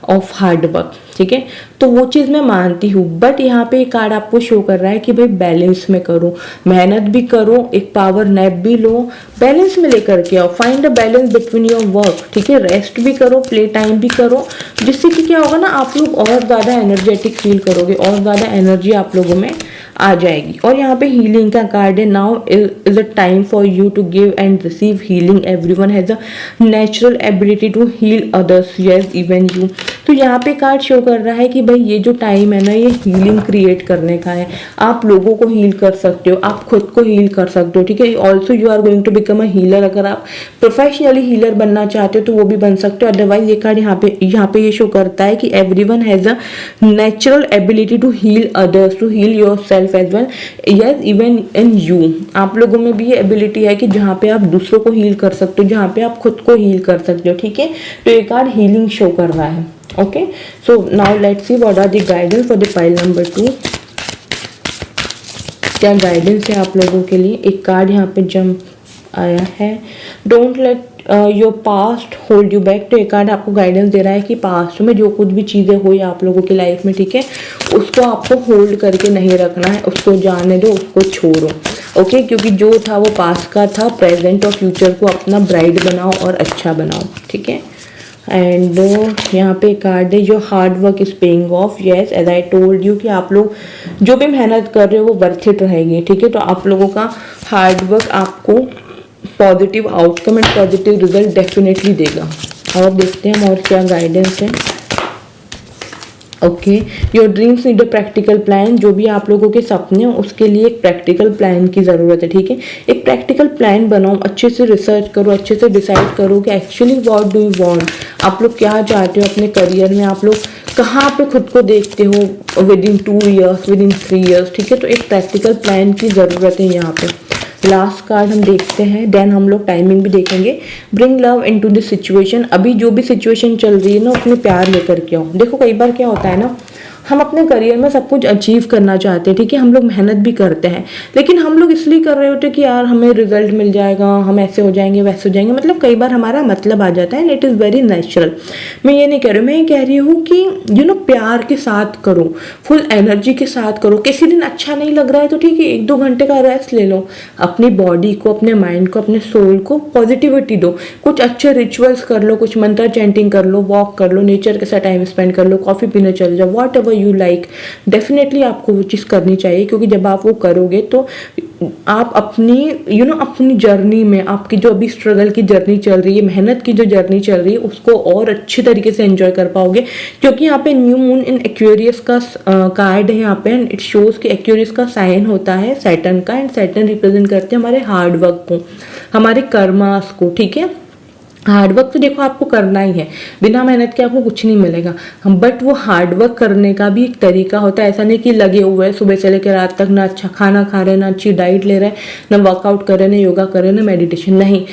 of hard work, ठीक है। तो वो चीज़ मैं मानती हूँ, बट यहाँ पे एक कार्ड आपको शो कर रहा है कि भाई बैलेंस में करो, मेहनत भी करो, एक पावर नैप भी लो, बैलेंस में लेकर के आओ। Find a balance between your work, ठीक है, रेस्ट भी करो, प्ले टाइम भी करो, जिससे कि क्या होगा ना, आप लोग और ज़्यादा एनर्जेटिक फील करोगे, और ज़्यादा एनर्जी आप लोगों में आ जाएगी। और यहाँ पे हीलिंग का कार्ड है, now is a time for you to give and receive healing, everyone has a natural ability to heal others, yes even you. तो यहाँ पे कार्ड शो कर रहा है कि भाई ये जो टाइम है ना, ये हीलिंग क्रिएट करने का है। आप लोगों को हील कर सकते हो, आप खुद को हील कर सकते हो, ठीक है। Also you are going to become a healer, अगर आप प्रोफेशनली हीलर बनना चाहते हो तो वो भी बन सकते हो। अदरवाइज ये कार्ड यहाँ पे ये शो करता है कि everyone has a natural ability to heal others, to heal yourself as well, yes even in you. आप लोगों में भी ये एबिलिटी है कि जहाँ पे आप दूसरों को हील कर सकते हो, जहाँ पे आप खुद को हील कर सकते हो, ठीक है। तो ये कार्ड हीलिंग शो कर रहा है, okay. So now let's see what are the guidance for the pile number 2। क्या गाइडेंस है आप लोगों के लिए। एक कार्ड यहाँ पे जंप आया है, don't let your past hold you back. तो एक कार्ड आपको गाइडेंस दे रहा है कि पास्ट में जो कुछ भी चीज़ें हुई आप लोगों की लाइफ में, ठीक है, उसको आपको होल्ड करके नहीं रखना है, उसको जाने दो, उसको छोड़ो, ओके। क्योंकि जो था वो पास्ट का था, प्रेजेंट और फ्यूचर को अपना ब्राइट बनाओ और अच्छा बनाओ, ठीक है। एंड यहाँ पे कार्ड है, जो hard work is paying off, yes as I told you कि आप लोग जो भी मेहनत कर रहे हो वो वर्थ इट रहेगी, ठीक है। तो आप लोगों का हार्ड वर्क आपको positive outcome and positive result definitely देगा। और देखते हैं हम और क्या गाइडेंस है, okay. Your dreams need a practical plan. जो भी आप लोगों के सपने हैं उसके लिए एक प्रैक्टिकल प्लान की ज़रूरत है, ठीक है। एक प्रैक्टिकल प्लान बनाओ, अच्छे से रिसर्च करो, अच्छे से डिसाइड करो कि actually what do you want, आप लोग क्या चाहते हो अपने करियर में, आप लोग कहाँ पे खुद को देखते हो with in 2 years, with in 3 years, ठीक है। तो एक प्रैक्टिकल प्लान की ज़रूरत है यहाँ पे। लास्ट कार्ड हम देखते हैं, देन हम लोग टाइमिंग भी देखेंगे। Bring love into this situation. अभी जो भी सिचुएशन चल रही है ना, उसमें प्यार लेकर के आओ। देखो कई बार क्या होता है ना, हम अपने करियर में सब कुछ अचीव करना चाहते हैं, ठीक है, हम लोग मेहनत भी करते हैं, लेकिन हम लोग इसलिए कर रहे होते हैं कि यार हमें रिजल्ट मिल जाएगा, हम ऐसे हो जाएंगे, वैसे हो जाएंगे, मतलब कई बार हमारा मतलब आ जाता है, and it is very natural. मैं ये नहीं कह रही हूँ, मैं ये कह रही हूँ कि प्यार के साथ करो, फुल एनर्जी के साथ करो। किसी दिन अच्छा नहीं लग रहा है तो ठीक है, 1-2 घंटे का रेस्ट ले लो, अपनी बॉडी को, अपने माइंड को, अपने सोल को पॉजिटिविटी दो, कुछ अच्छे रिचुअल्स कर लो, कुछ मंत्र चैंटिंग कर लो, वॉक कर लो, नेचर के साथ टाइम स्पेंड कर लो, कॉफ़ी पीने चल जाओ, what ever you like. Definitely आपको वो चीज़ करनी चाहिए, क्योंकि जब आप वो करोगे तो आप अपनी अपनी जर्नी में, आपकी जो अभी स्ट्रगल की जर्नी चल रही है, मेहनत की जो जर्नी चल रही है, उसको और अच्छे तरीके से एंजॉय कर पाओगे। क्योंकि यहाँ पे न्यू मून इन एक्वेरियस का कार्ड है यहाँ पे, एंड इट शोज कि एक्वेरियस का साइन होता है सैटर्न का, एंड सैटर्न रिप्रेजेंट करते हैं हमारे हार्ड वर्क को, हमारे कर्मास को, ठीक है। हार्ड वर्क तो देखो आपको करना ही है, बिना मेहनत के आपको कुछ नहीं मिलेगा, बट वो हार्ड वर्क करने का भी एक तरीका होता है। ऐसा नहीं कि लगे हुए हैं सुबह से लेकर रात तक, ना अच्छा खाना खा रहे हैं, ना अच्छी डाइट ले रहे हैं, ना वर्कआउट कर रहे हैं, ना योगा कर रहे हैं, ना मेडिटेशन, नहीं।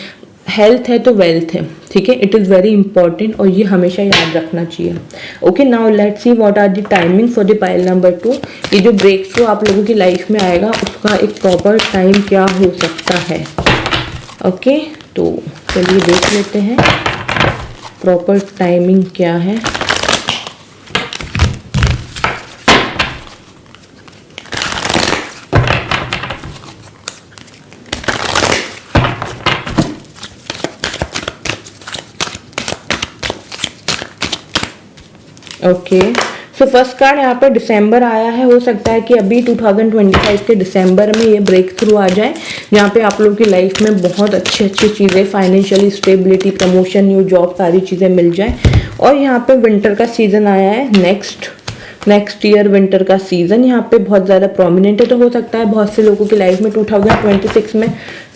हेल्थ है तो वेल्थ है, ठीक है, इट इज़ वेरी इंपॉर्टेंट और ये हमेशा याद रखना चाहिए। Okay, now let's see what are the timing for the pile number 2। ये जो ब्रेक थ्रू आप लोगों की लाइफ में आएगा उसका एक प्रॉपर टाइम क्या हो सकता है। ओके, तो चलिए देख लेते हैं प्रॉपर टाइमिंग क्या है। ओके, सो फर्स्ट कार्ड यहाँ पर दिसंबर आया है। हो सकता है कि अभी 2025 के दिसंबर में ये ब्रेक थ्रू आ जाए, जहाँ पे आप लोगों की लाइफ में बहुत अच्छी अच्छी चीज़ें, financially stability, promotion, new job, सारी चीज़ें मिल जाए। और यहाँ पे विंटर का सीज़न आया है, नेक्स्ट ईयर विंटर का सीज़न यहाँ पे बहुत ज़्यादा प्रोमिनेंट है। तो हो सकता है बहुत से लोगों की लाइफ में 2026 में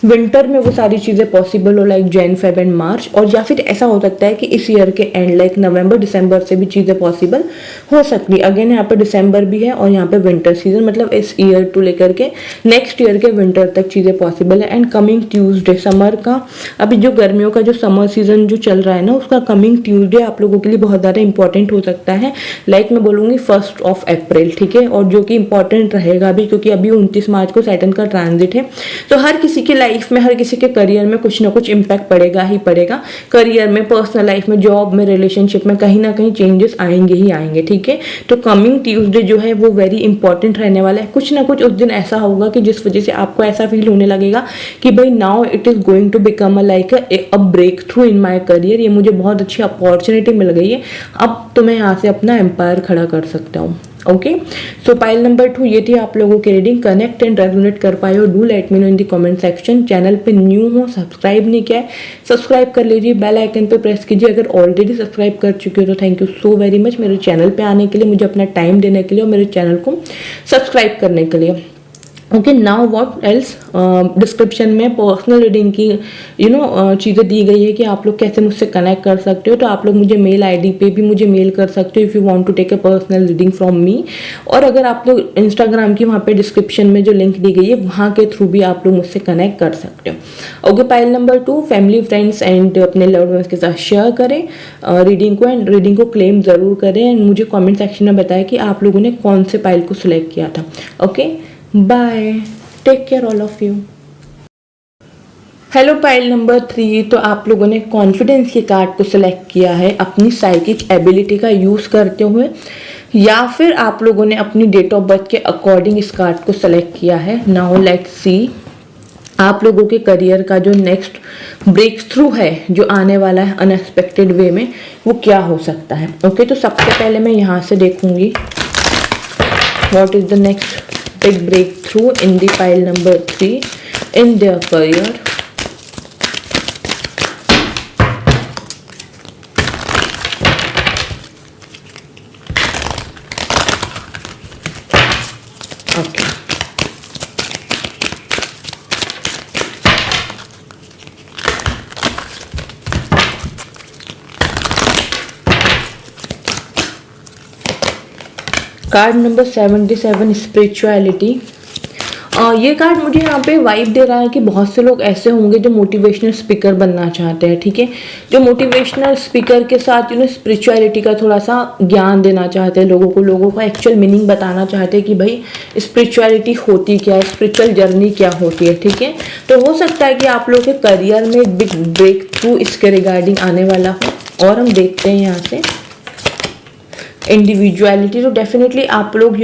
विंटर में वो सारी चीज़ें पॉसिबल हो, लाइक जैन, फेब एंड मार्च। और या फिर ऐसा हो सकता है कि इस ईयर के एंड लाइक नवंबर दिसंबर से भी चीज़ें पॉसिबल हो सकती है। अगेन यहाँ पे दिसंबर भी है और यहाँ पे विंटर सीजन, मतलब इस ईयर टू लेकर के नेक्स्ट ईयर के विंटर तक चीज़ें पॉसिबल है। एंड कमिंग ट्यूसडे, समर का अभी जो गर्मियों का जो समर सीजन जो चल रहा है ना, उसका कमिंग ट्यूसडे आप लोगों के लिए बहुत ज़्यादा इंपॉर्टेंट हो सकता है। लाइक मैं बोलूँगी 1 अप्रैल, ठीक है, और जो कि इंपॉर्टेंट रहेगा भी क्योंकि अभी 29 मार्च को सैटर्न का ट्रांजिट है। तो हर किसी की लाइफ में, हर किसी के करियर में कुछ ना कुछ इम्पैक्ट पड़ेगा ही पड़ेगा। करियर में, पर्सनल लाइफ में, जॉब में, रिलेशनशिप में कहीं ना कहीं चेंजेस आएंगे ही आएंगे, ठीक है। तो कमिंग ट्यूसडे जो है वो वेरी इंपॉर्टेंट रहने वाला है। कुछ ना कुछ उस दिन ऐसा होगा कि जिस वजह से आपको ऐसा फील होने लगेगा कि भाई now it is going to become like a break through in my career. ये मुझे बहुत अच्छी अपॉर्चुनिटी मिल गई है, अब तो मैं यहाँ से अपना एम्पायर खड़ा कर सकता हूँ। ओके, सो पाइल नंबर 2 ये थी आप लोगों की रीडिंग। कनेक्ट एंड रेजोनेट कर पाए हो, do let me know in the comment section. Channel पे न्यू हो, सब्सक्राइब नहीं किया है, सब्सक्राइब कर लीजिए, बेल आइकन पे प्रेस कीजिए। अगर ऑलरेडी सब्सक्राइब कर चुके हो तो thank you so very much मेरे चैनल पे आने के लिए, मुझे अपना टाइम देने के लिए और मेरे चैनल को सब्सक्राइब करने के लिए। Okay, now what else, description में पर्सनल रीडिंग की चीज़ें दी गई है कि आप लोग कैसे मुझसे कनेक्ट कर सकते हो। तो आप लोग मुझे मेल आईडी पे भी मुझे मेल कर सकते हो if you want to take a personal reading from me. और अगर आप लोग इंस्टाग्राम की वहाँ पे डिस्क्रिप्शन में जो लिंक दी गई है वहाँ के थ्रू भी आप लोग मुझसे कनेक्ट कर सकते हो। Okay, pile number 2 family, friends and अपने लव्ड वंस के साथ शेयर करें रीडिंग को, एंड रीडिंग को क्लेम ज़रूर करें। एंड मुझे कॉमेंट सेक्शन में बताएं कि आप लोगों ने कौन से पाइल को सिलेक्ट किया था। Okay, bye, take care all of you. Hello pile number 3, तो आप लोगों ने कॉन्फिडेंस के कार्ड को सिलेक्ट किया है अपनी साइकिक एबिलिटी का यूज़ करते हुए, या फिर आप लोगों ने अपनी डेट ऑफ बर्थ के अकॉर्डिंग इस कार्ड को सिलेक्ट किया है। नाउ लेट्स सी आप लोगों के करियर का जो नेक्स्ट ब्रेक थ्रू है जो आने वाला है अनएक्सपेक्टेड वे में, वो क्या हो सकता है। ओके, तो सबसे पहले मैं यहाँ से देखूंगी what is the next big breakthrough in the pile number 3 in their career. Okay, card number 77 spirituality. ये कार्ड मुझे यहाँ पे वाइब दे रहा है कि बहुत से लोग ऐसे होंगे जो मोटिवेशनल स्पीकर बनना चाहते हैं, ठीक है, जो मोटिवेशनल स्पीकर के साथ स्पिरिचुअलिटी का थोड़ा सा ज्ञान देना चाहते हैं लोगों को एक्चुअल मीनिंग बताना चाहते हैं कि भाई स्पिरिचुअलिटी होती क्या है, स्पिरिचुअल जर्नी क्या होती है, ठीक है। तो हो सकता है कि आप लोगों के करियर में एक बिग ब्रेक थ्रू इसके रिगार्डिंग आने वाला हो। और हम देखते हैं यहाँ से इंडिविजुअलिटी। तो डेफिनेटली आप लोग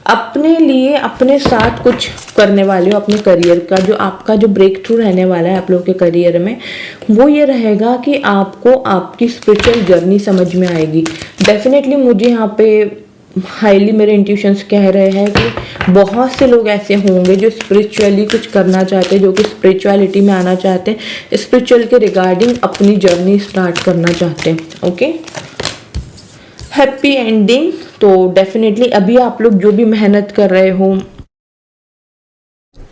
अपने लिए अपने साथ कुछ करने वाले हो अपने करियर का। जो आपका जो ब्रेक थ्रू रहने वाला है आप लोगों के करियर में, वो ये रहेगा कि आपको आपकी स्पिरिचुअल जर्नी समझ में आएगी। डेफिनेटली मुझे यहाँ पे हाईली मेरे इंट्यूशंस कह रहे हैं कि बहुत से लोग ऐसे होंगे जो स्पिरिचुअली कुछ करना चाहते हैं, जो कि स्पिरिचुअलिटी में आना चाहते हैं, स्पिरिचुअल के रिगार्डिंग अपनी जर्नी स्टार्ट करना चाहते हैं। Okay, happy ending. तो डेफिनेटली अभी आप लोग जो भी मेहनत कर रहे हो,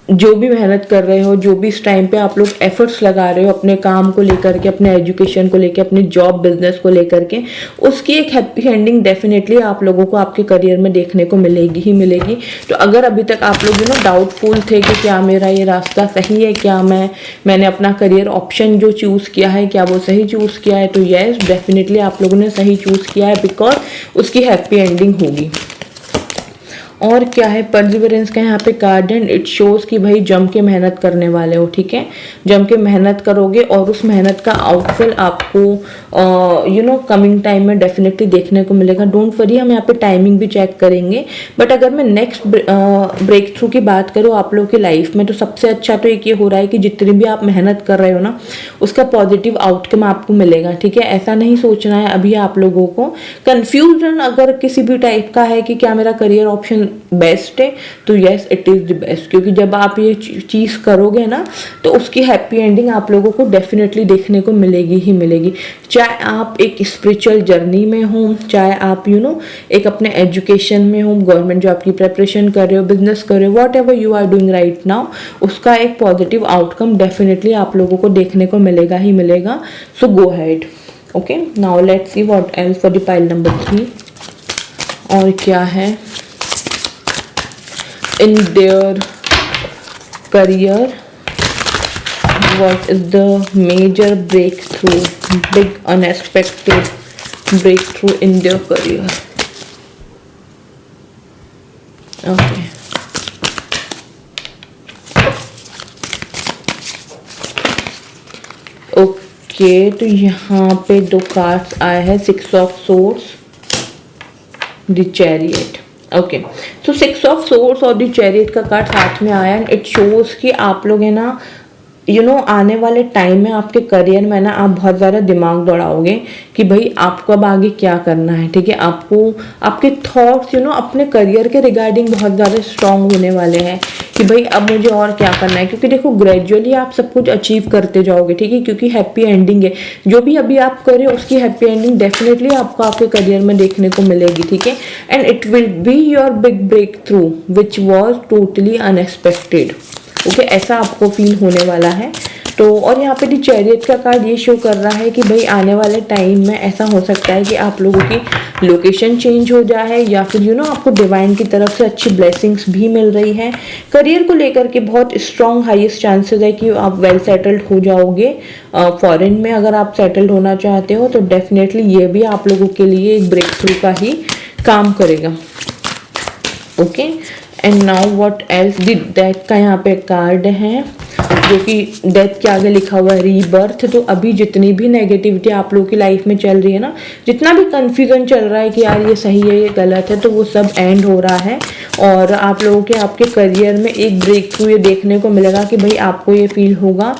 जो भी मेहनत कर रहे हो, जो भी इस टाइम पे आप लोग एफर्ट्स लगा रहे हो अपने काम को लेकर के, अपने एजुकेशन को लेकर, अपने जॉब बिजनेस को लेकर के, उसकी एक हैप्पी एंडिंग डेफिनेटली आप लोगों को आपके करियर में देखने को मिलेगी ही मिलेगी। तो अगर अभी तक आप लोग डाउटफुल थे कि क्या मेरा ये रास्ता सही है, क्या मैंने अपना करियर ऑप्शन जो चूज़ किया है क्या वो सही चूज़ किया है, तो यस डेफिनेटली आप लोगों ने सही चूज़ किया है, बिकॉज उसकी हैप्पी एंडिंग होगी। और क्या है, परसिवरेंस का यहाँ पे कार्ड एंड इट शोज कि भाई जम के मेहनत करने वाले हो, ठीक है, जम के मेहनत करोगे और उस मेहनत का आउटफल आपको कमिंग टाइम में डेफिनेटली देखने को मिलेगा। डोंट वरी, हम यहाँ पे टाइमिंग भी चेक करेंगे। बट अगर मैं नेक्स्ट ब्रेक थ्रू की बात करूँ आप लोगों की लाइफ में, तो सबसे अच्छा तो एक ये हो रहा है कि जितनी भी आप मेहनत कर रहे हो ना, उसका पॉजिटिव आउटकम आपको मिलेगा, ठीक है। ऐसा नहीं सोचना है अभी आप लोगों को। कंफ्यूजन अगर किसी भी टाइप का है कि क्या मेरा करियर ऑप्शन बेस्ट है, तो yes it is the best, क्योंकि जब आप ये चीज़ करोगे ना तो उसकी हैप्पी एंडिंग आप लोगों को डेफिनेटली देखने को मिलेगी ही मिलेगी। चाहे आप एक स्पिरिचुअल जर्नी में हो, चाहे आप एक अपने एजुकेशन में हो, गवर्नमेंट जॉब की प्रिपरेशन कर रहे हो, बिजनेस कर रहे हो, whatever you are doing right now, उसका एक पॉजिटिव आउटकम डेफिनेटली आप लोगों को देखने को मिलेगा ही मिलेगा। So go ahead. Okay, now let's see what else for the pile number 3। और क्या है in their career, what is the major breakthrough, big unexpected breakthrough in their career? Okay, तो यहाँ पे दो कार्ड्स आए हैं, 6 of swords, the chariot. Okay, तो 6 ऑफ सोर्ड्स और द चैरियट का कार्ड साथ में आया एंड इट शोज कि आप लोग है ना आने वाले टाइम में आपके करियर में ना आप बहुत ज़्यादा दिमाग दौड़ाओगे कि भाई आपको अब आगे क्या करना है, ठीक है। आपको आपके थॉट्स अपने करियर के रिगार्डिंग बहुत ज़्यादा स्ट्रांग होने वाले हैं कि भाई अब मुझे और क्या करना है, क्योंकि देखो ग्रेजुअली आप सब कुछ अचीव करते जाओगे, ठीक है, क्योंकि हैप्पी एंडिंग है। जो भी अभी आप करें उसकी हैप्पी एंडिंग डेफिनेटली आपको आपके करियर में देखने को मिलेगी, ठीक है। And it will be your big break through which was totally unexpected. Okay, ऐसा आपको फील होने वाला है। तो और यहाँ पे दी चैरियट का कार्ड ये शो कर रहा है कि भाई आने वाले टाइम में ऐसा हो सकता है कि आप लोगों की लोकेशन चेंज हो जाए या फिर आपको डिवाइन की तरफ से अच्छी ब्लेसिंग्स भी मिल रही है। करियर को लेकर के बहुत स्ट्रॉन्ग हाईएस्ट चांसेस है कि आप वेल सेटल्ड हो जाओगे। फॉरेन में अगर आप सेटल्ड होना चाहते हो तो डेफिनेटली ये भी आप लोगों के लिए एक ब्रेक थ्रू का ही काम करेगा। Okay, and now what else, the death का यहाँ पे कार्ड है जो कि डेथ के आगे लिखा हुआ है रीबर्थ। तो अभी जितनी भी नेगेटिविटी आप लोगों की लाइफ में चल रही है ना, जितना भी कंफ्यूजन चल रहा है कि यार ये सही है ये गलत है, तो वो सब एंड हो रहा है और आप लोगों के आपके करियर में एक ब्रेक थ्रू ये देखने को मिलेगा कि भाई आपको ये फील होगा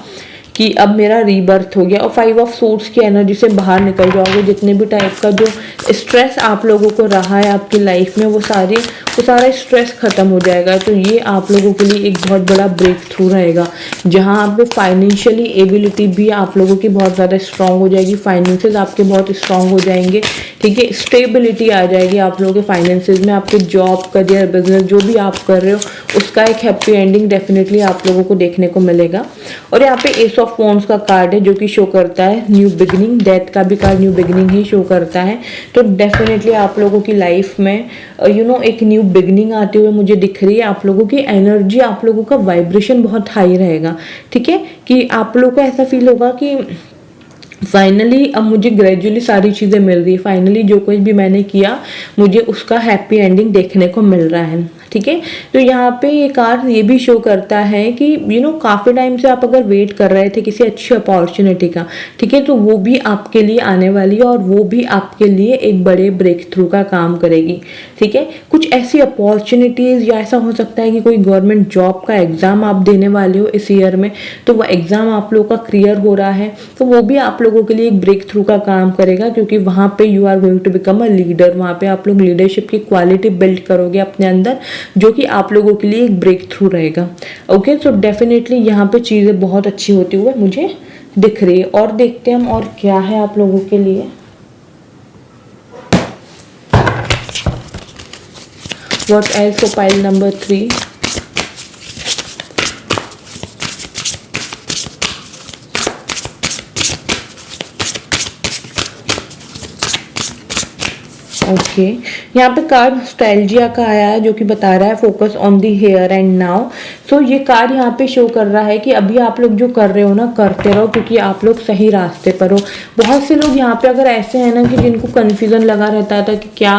कि अब मेरा रीबर्थ हो गया। और 5 ऑफ सोर्ड्स की एनर्जी से बाहर निकल जाओगे। जितने भी टाइप का जो स्ट्रेस आप लोगों को रहा है आपकी लाइफ में वो सारा स्ट्रेस खत्म हो जाएगा। तो ये आप लोगों के लिए एक बहुत बड़ा ब्रेक थ्रू रहेगा, जहाँ पे फाइनेंशियली एबिलिटी भी आप लोगों की बहुत ज़्यादा स्ट्रांग हो जाएगी, फाइनेंसेस आपके बहुत स्ट्रांग हो जाएंगे, ठीक है। स्टेबिलिटी आ जाएगी आप लोगों के फाइनेंसेस में। आपके जॉब, करियर, बिजनेस जो भी आप कर रहे हो उसका एक हैप्पी एंडिंग डेफिनेटली आप लोगों को देखने को मिलेगा। और यहाँ पे एस ऑफ वॉन्ड्स का कार्ड है जो कि शो करता है न्यू बिगिनिंग। डेथ का भी कार्ड न्यू बिगिनिंग ही शो करता है। तो डेफिनेटली आप लोगों की लाइफ में एक न्यू बिगिनिंग आते हुए मुझे दिख रही है। आप लोगों की एनर्जी, आप लोगों का वाइब्रेशन बहुत हाई रहेगा, ठीक है, कि आप लोगों को ऐसा फील होगा कि फाइनली अब मुझे ग्रेजुअली सारी चीज़ें मिल रही है, फाइनली जो कुछ भी मैंने किया मुझे उसका हैप्पी एंडिंग देखने को मिल रहा है, ठीक है। तो यहाँ पे ये कार्ड ये भी शो करता है कि काफ़ी टाइम से आप अगर वेट कर रहे थे किसी अच्छी अपॉर्चुनिटी का, ठीक है, तो वो भी आपके लिए आने वाली है और वो भी आपके लिए एक बड़े ब्रेक थ्रू का काम करेगी, ठीक है। कुछ ऐसी अपॉर्चुनिटीज़ या ऐसा हो सकता है कि कोई गवर्नमेंट जॉब का एग्ज़ाम आप देने वाले हो इस ईयर में, तो वो एग्ज़ाम आप लोगों का क्लियर हो रहा है, तो वो भी आप लोगों के लिए एक ब्रेक थ्रू का काम करेगा, क्योंकि वहाँ पे you are going to become a leader. वहाँ पे आप लोग लीडरशिप की क्वालिटी बिल्ड करोगे अपने अंदर, जो कि आप लोगों के लिए एक ब्रेक थ्रू रहेगा। ओके, सो डेफिनेटली यहाँ पे चीज़ें बहुत अच्छी होती हुए मुझे दिख रही है। और देखते हैं हम और क्या है आप लोगों के लिए। What else for pile number 3? Okay यहाँ पे कार्ड नॉस्टैल्जिया का आया है जो कि बता रहा है focus on the here and now. So ये कार्ड यहाँ पे शो कर रहा है कि अभी आप लोग जो कर रहे हो ना करते रहो, क्योंकि आप लोग सही रास्ते पर हो। बहुत से लोग यहाँ पे अगर ऐसे हैं ना कि जिनको कन्फ्यूजन लगा रहता था कि क्या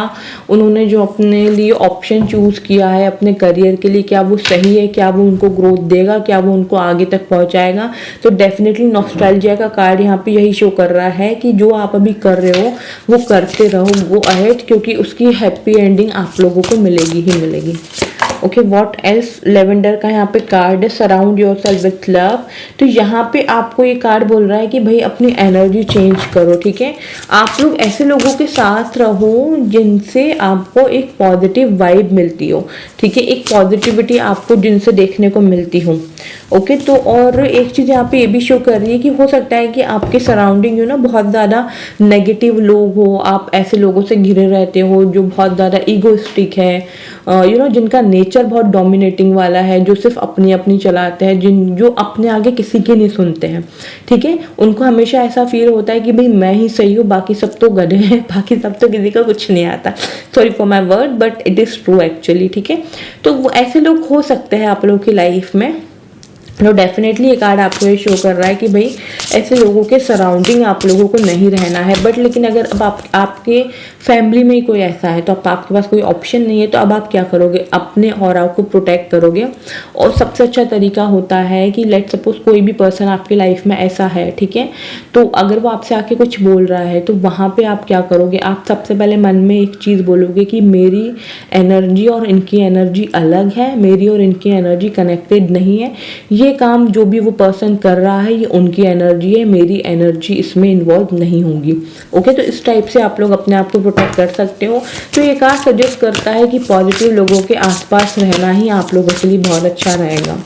उन्होंने जो अपने लिए ऑप्शन चूज किया है अपने करियर के लिए, क्या वो सही है, क्या वो उनको ग्रोथ देगा, क्या वो उनको आगे तक पहुँचाएगा। तो डेफिनेटली नॉस्टैल्जिया का कार्ड यहाँ पे यही शो कर रहा है कि जो आप अभी कर रहे हो वो करते रहो, वो अहेड, क्योंकि उसकी हैप्पी एंडिंग आप लोगों को मिलेगी ही मिलेगी। ओके, व्हाट एल्स, लेवेंडर का यहाँ पे कार्ड है, surround your self with love. तो यहाँ पे आपको ये कार्ड बोल रहा है कि भाई अपनी एनर्जी चेंज करो, ठीक है। आप लोग ऐसे लोगों के साथ रहो जिनसे आपको एक पॉजिटिव वाइब मिलती हो, ठीक है, एक पॉजिटिविटी आपको जिनसे देखने को मिलती हो। ओके, तो और एक चीज़ यहाँ पे ये भी शो कर रही है कि हो सकता है कि आपके सराउंडिंग ना बहुत ज़्यादा नेगेटिव लोग हो, आप ऐसे लोगों से घिरे रहते हो जो बहुत ज़्यादा ईगोइस्टिक है, जिनका नेचर बहुत डोमिनेटिंग वाला है, जो सिर्फ अपनी अपनी चलाते हैं, जो अपने आगे किसी की नहीं सुनते हैं, ठीक है। उनको हमेशा ऐसा फील होता है कि भाई मैं ही सही हूँ, बाकी सब तो गधे हैं, बाकी सब तो किसी का कुछ नहीं आता। Sorry for my word but it is true actually, ठीक है। तो वो ऐसे लोग हो सकते हैं आप लोगों की लाइफ में। तो डेफिनेटली ये कार्ड आपको ये शो कर रहा है कि भाई ऐसे लोगों के सराउंडिंग आप लोगों को नहीं रहना है। बट लेकिन अगर अब आपके फैमिली में ही कोई ऐसा है तो अब आपके पास कोई ऑप्शन नहीं है, तो अब आप क्या करोगे, अपने ऑरा को प्रोटेक्ट करोगे। और सबसे अच्छा तरीका होता है कि लेट सपोज कोई भी पर्सन आपकी लाइफ में ऐसा है, ठीक है, तो अगर वो आपसे आके कुछ बोल रहा है तो वहाँ पे आप क्या करोगे, आप सबसे पहले मन में एक चीज़ बोलोगे कि मेरी एनर्जी और इनकी एनर्जी अलग है, मेरी और इनकी एनर्जी कनेक्टेड नहीं है, ये काम जो भी वो पर्सन कर रहा है ये उनकी एनर्जी है, मेरी एनर्जी इसमें इन्वॉल्व नहीं होगी। ओके, तो इस टाइप से आप लोग अपने आप को प्रोटेक्ट कर सकते हो। तो ये कार्ड सजेस्ट करता है कि पॉजिटिव लोगों के आसपास रहना ही आप लोगों के लिए बहुत अच्छा रहेगा।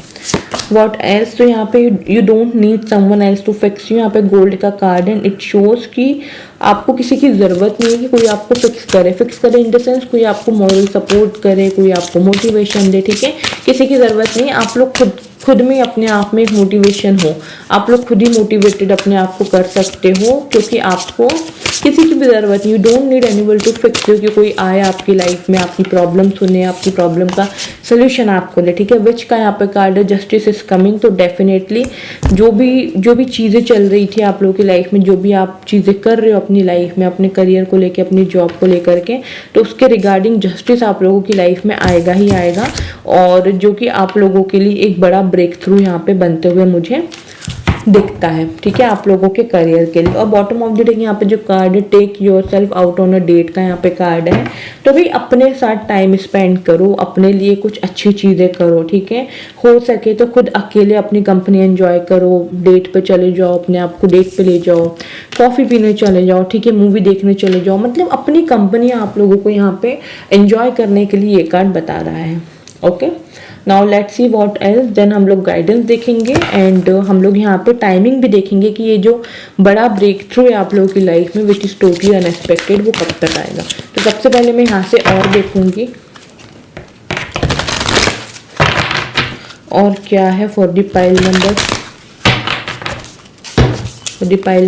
वॉट एल्स, तो यहाँ पे you don't need someone else to fix you. यहाँ पे गोल्ड का कार्ड है, इट शोज कि आपको किसी की ज़रूरत नहीं है कि कोई आपको फिक्स करे इन द सेंस कोई आपको मॉरल सपोर्ट करे, कोई आपको मोटिवेशन दे, ठीक है, किसी की ज़रूरत नहीं। आप लोग खुद में अपने आप में एक मोटिवेशन हो, आप लोग खुद ही मोटिवेटेड अपने आप को कर सकते हो, क्योंकि आपको किसी की भी ज़रूरत नहीं। You don't need anyone to fix you, कि कोई आए आपकी लाइफ में आपकी प्रॉब्लम सुने, आपकी प्रॉब्लम का सोल्यूशन आपको दे, ठीक है। विच का यहाँ पे कार्ड है, जस्टिस इज कमिंग। तो डेफिनेटली जो भी चीज़ें चल रही थी आप लोगों की लाइफ में, जो भी आप चीज़ें कर रहे हो अपनी लाइफ में, अपने करियर को लेकर, अपनी जॉब को लेकर के, तो उसके रिगार्डिंग जस्टिस आप लोगों की लाइफ में आएगा ही आएगा, और जो कि आप लोगों के लिए एक बड़ा ब्रेक थ्रू यहाँ पे बनते हुए मुझे दिखता है, ठीक है, आप लोगों के करियर के लिए। और बॉटम ऑफ द डे यहाँ पे जो कार्ड है, take yourself out on a date का यहाँ पे कार्ड है। तो भाई अपने साथ टाइम स्पेंड करो, अपने लिए कुछ अच्छी चीज़ें करो, ठीक है। हो सके तो खुद अकेले अपनी कंपनी एंजॉय करो, डेट पे चले जाओ, अपने आप को डेट पे ले जाओ, कॉफ़ी पीने चले जाओ, ठीक है, मूवी देखने चले जाओ, मतलब अपनी कंपनी आप लोगों को यहाँ पे एंजॉय करने के लिए ये कार्ड बता रहा है। Okay, now let's see what else. Then हम लोग गाइडेंस देखेंगे एंड हम लोग यहाँ पे टाइमिंग भी देखेंगे कि ये जो बड़ा ब्रेक थ्रू है आप लोगों की लाइफ में विच इज़ टोटली अनएक्सपेक्टेड, वो कब तक आएगा। तो सबसे पहले मैं यहाँ से और देखूंगी और क्या है फॉर द पाइल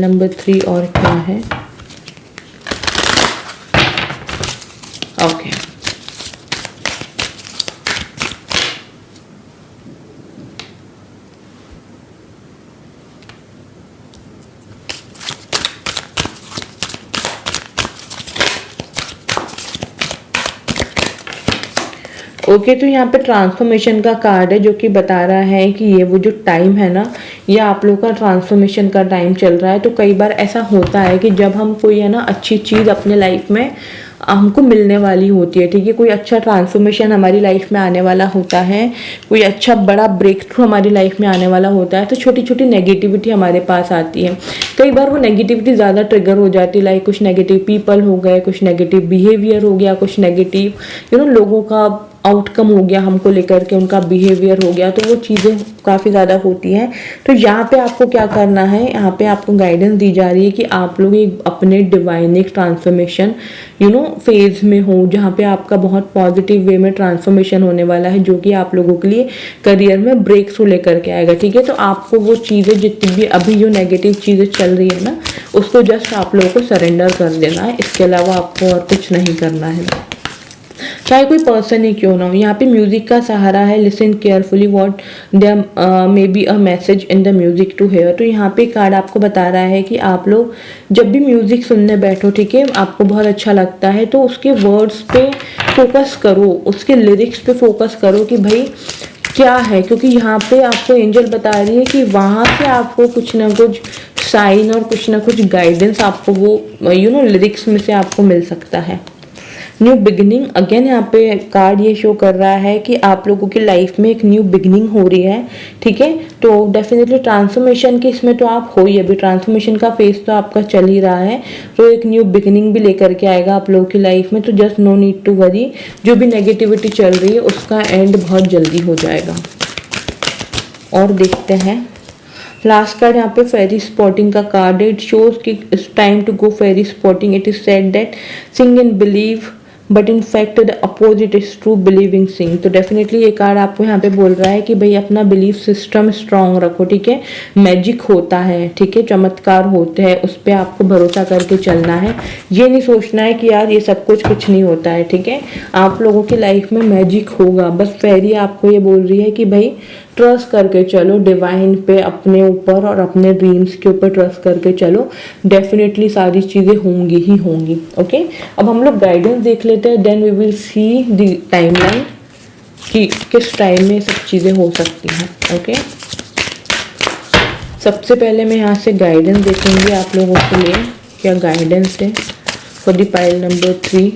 नंबर 3 और क्या है। ओके, ओके, तो यहाँ पे ट्रांसफॉर्मेशन का कार्ड है जो कि बता रहा है कि ये वो जो टाइम है ना, ये आप लोग का ट्रांसफॉर्मेशन का टाइम चल रहा है। तो कई बार ऐसा होता है कि जब हम कोई है ना अच्छी चीज़ अपने लाइफ में हमको मिलने वाली होती है, ठीक है, कोई अच्छा ट्रांसफॉर्मेशन हमारी लाइफ में आने वाला होता है, कोई अच्छा बड़ा ब्रेक थ्रू हमारी लाइफ में आने वाला होता है, तो छोटी छोटी नेगेटिविटी हमारे पास आती है। कई बार वो नेगेटिविटी ज़्यादा ट्रिगर हो जाती है, लाइक कुछ नेगेटिव पीपल हो गए, कुछ नेगेटिव बिहेवियर हो गया, कुछ नेगेटिव लोगों का आउटकम हो गया हमको लेकर के, उनका बिहेवियर हो गया, तो वो चीज़ें काफ़ी ज़्यादा होती हैं। तो यहाँ पे आपको क्या करना है, यहाँ पे आपको गाइडेंस दी जा रही है कि आप लोग एक अपने डिवाइनिक ट्रांसफॉर्मेशन फेज में हो, जहाँ पे आपका बहुत पॉजिटिव वे में ट्रांसफॉर्मेशन होने वाला है, जो कि आप लोगों के लिए करियर में ब्रेक थ्रू लेकर के आएगा, ठीक है। तो आपको वो चीज़ें जितनी भी अभी जो नेगेटिव चीज़ें चल रही है ना, उसको जस्ट आप लोगों को सरेंडर कर देना है। इसके अलावा आपको और कुछ नहीं करना है, चाहे कोई पर्सन ही क्यों ना हो। यहाँ पे म्यूजिक का सहारा है, listen carefully what there may be a message in the music to hear. तो यहाँ पे कार्ड आपको बता रहा है कि आप लोग जब भी म्यूजिक सुनने बैठो, ठीक है, आपको बहुत अच्छा लगता है तो उसके वर्ड्स पे फोकस करो, उसके लिरिक्स पे फोकस करो कि भाई क्या है, क्योंकि यहाँ पे आपको एंजल बता रही है कि वहाँ से आपको कुछ ना कुछ साइन और कुछ ना कुछ गाइडेंस आपको वो लिरिक्स में से आपको मिल सकता है। न्यू बिगिनिंग, अगेन यहाँ पे कार्ड ये शो कर रहा है कि आप लोगों की लाइफ में एक न्यू बिगिनिंग हो रही है, ठीक है। तो डेफिनेटली ट्रांसफॉर्मेशन के इसमें तो आप हो ही, अभी ट्रांसफॉर्मेशन का फेज तो आपका चल ही रहा है, तो एक न्यू बिगिनिंग भी लेकर के आएगा आप लोगों की लाइफ में। तो just no need to worry, जो भी नेगेटिविटी चल रही है उसका एंड बहुत जल्दी हो जाएगा। और देखते हैं लास्ट कार्ड, यहाँ पे फेरी स्पॉटिंग का कार्ड है। इट शोज कि it's time to go fairy spotting. It is said that sing and believe but in fact the opposite is true, believing sing. तो डेफिनेटली ये कार्ड आपको यहाँ पे बोल रहा है कि भाई अपना बिलीफ सिस्टम स्ट्रांग रखो, ठीक है। मैजिक होता है, ठीक है, चमत्कार होते हैं, उस पर आपको भरोसा करके चलना है। ये नहीं सोचना है कि यार ये सब कुछ नहीं होता है, ठीक है। आप लोगों की लाइफ में मैजिक होगा, बस फेरी आपको ये बोल रही है कि भाई ट्रस्ट करके चलो डिवाइन पे, अपने ऊपर और अपने ड्रीम्स के ऊपर ट्रस्ट करके चलो, डेफिनेटली सारी चीज़ें होंगी ही होंगी। ओके, अब हम लोग गाइडेंस देख लेते हैं, then we will see the timeline कि किस टाइम में सब चीज़ें हो सकती हैं। ओके, सबसे पहले मैं यहाँ से गाइडेंस देखेंगे आप लोगों के लिए, क्या गाइडेंस है फॉर द पाइल नंबर 3।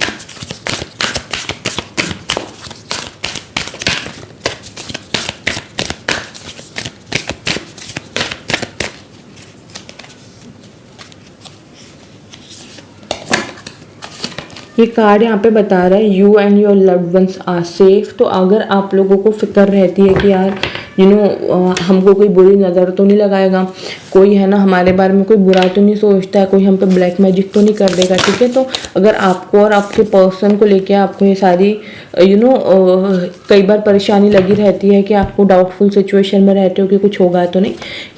ये कार्ड यहाँ पे बता रहा है you and your loved ones are safe. तो अगर आप लोगों को फिक्र रहती है कि यार हमको कोई बुरी नज़र तो नहीं लगाएगा, कोई है ना हमारे बारे में कोई बुरा तो नहीं सोचता है, कोई हम पे ब्लैक मैजिक तो नहीं कर देगा, ठीक है। तो अगर आपको और आपके पर्सन को लेके आपको ये सारी कई बार परेशानी लगी रहती है कि आपको डाउटफुल सिचुएशन में रहते हो कि कुछ होगा तो नहीं,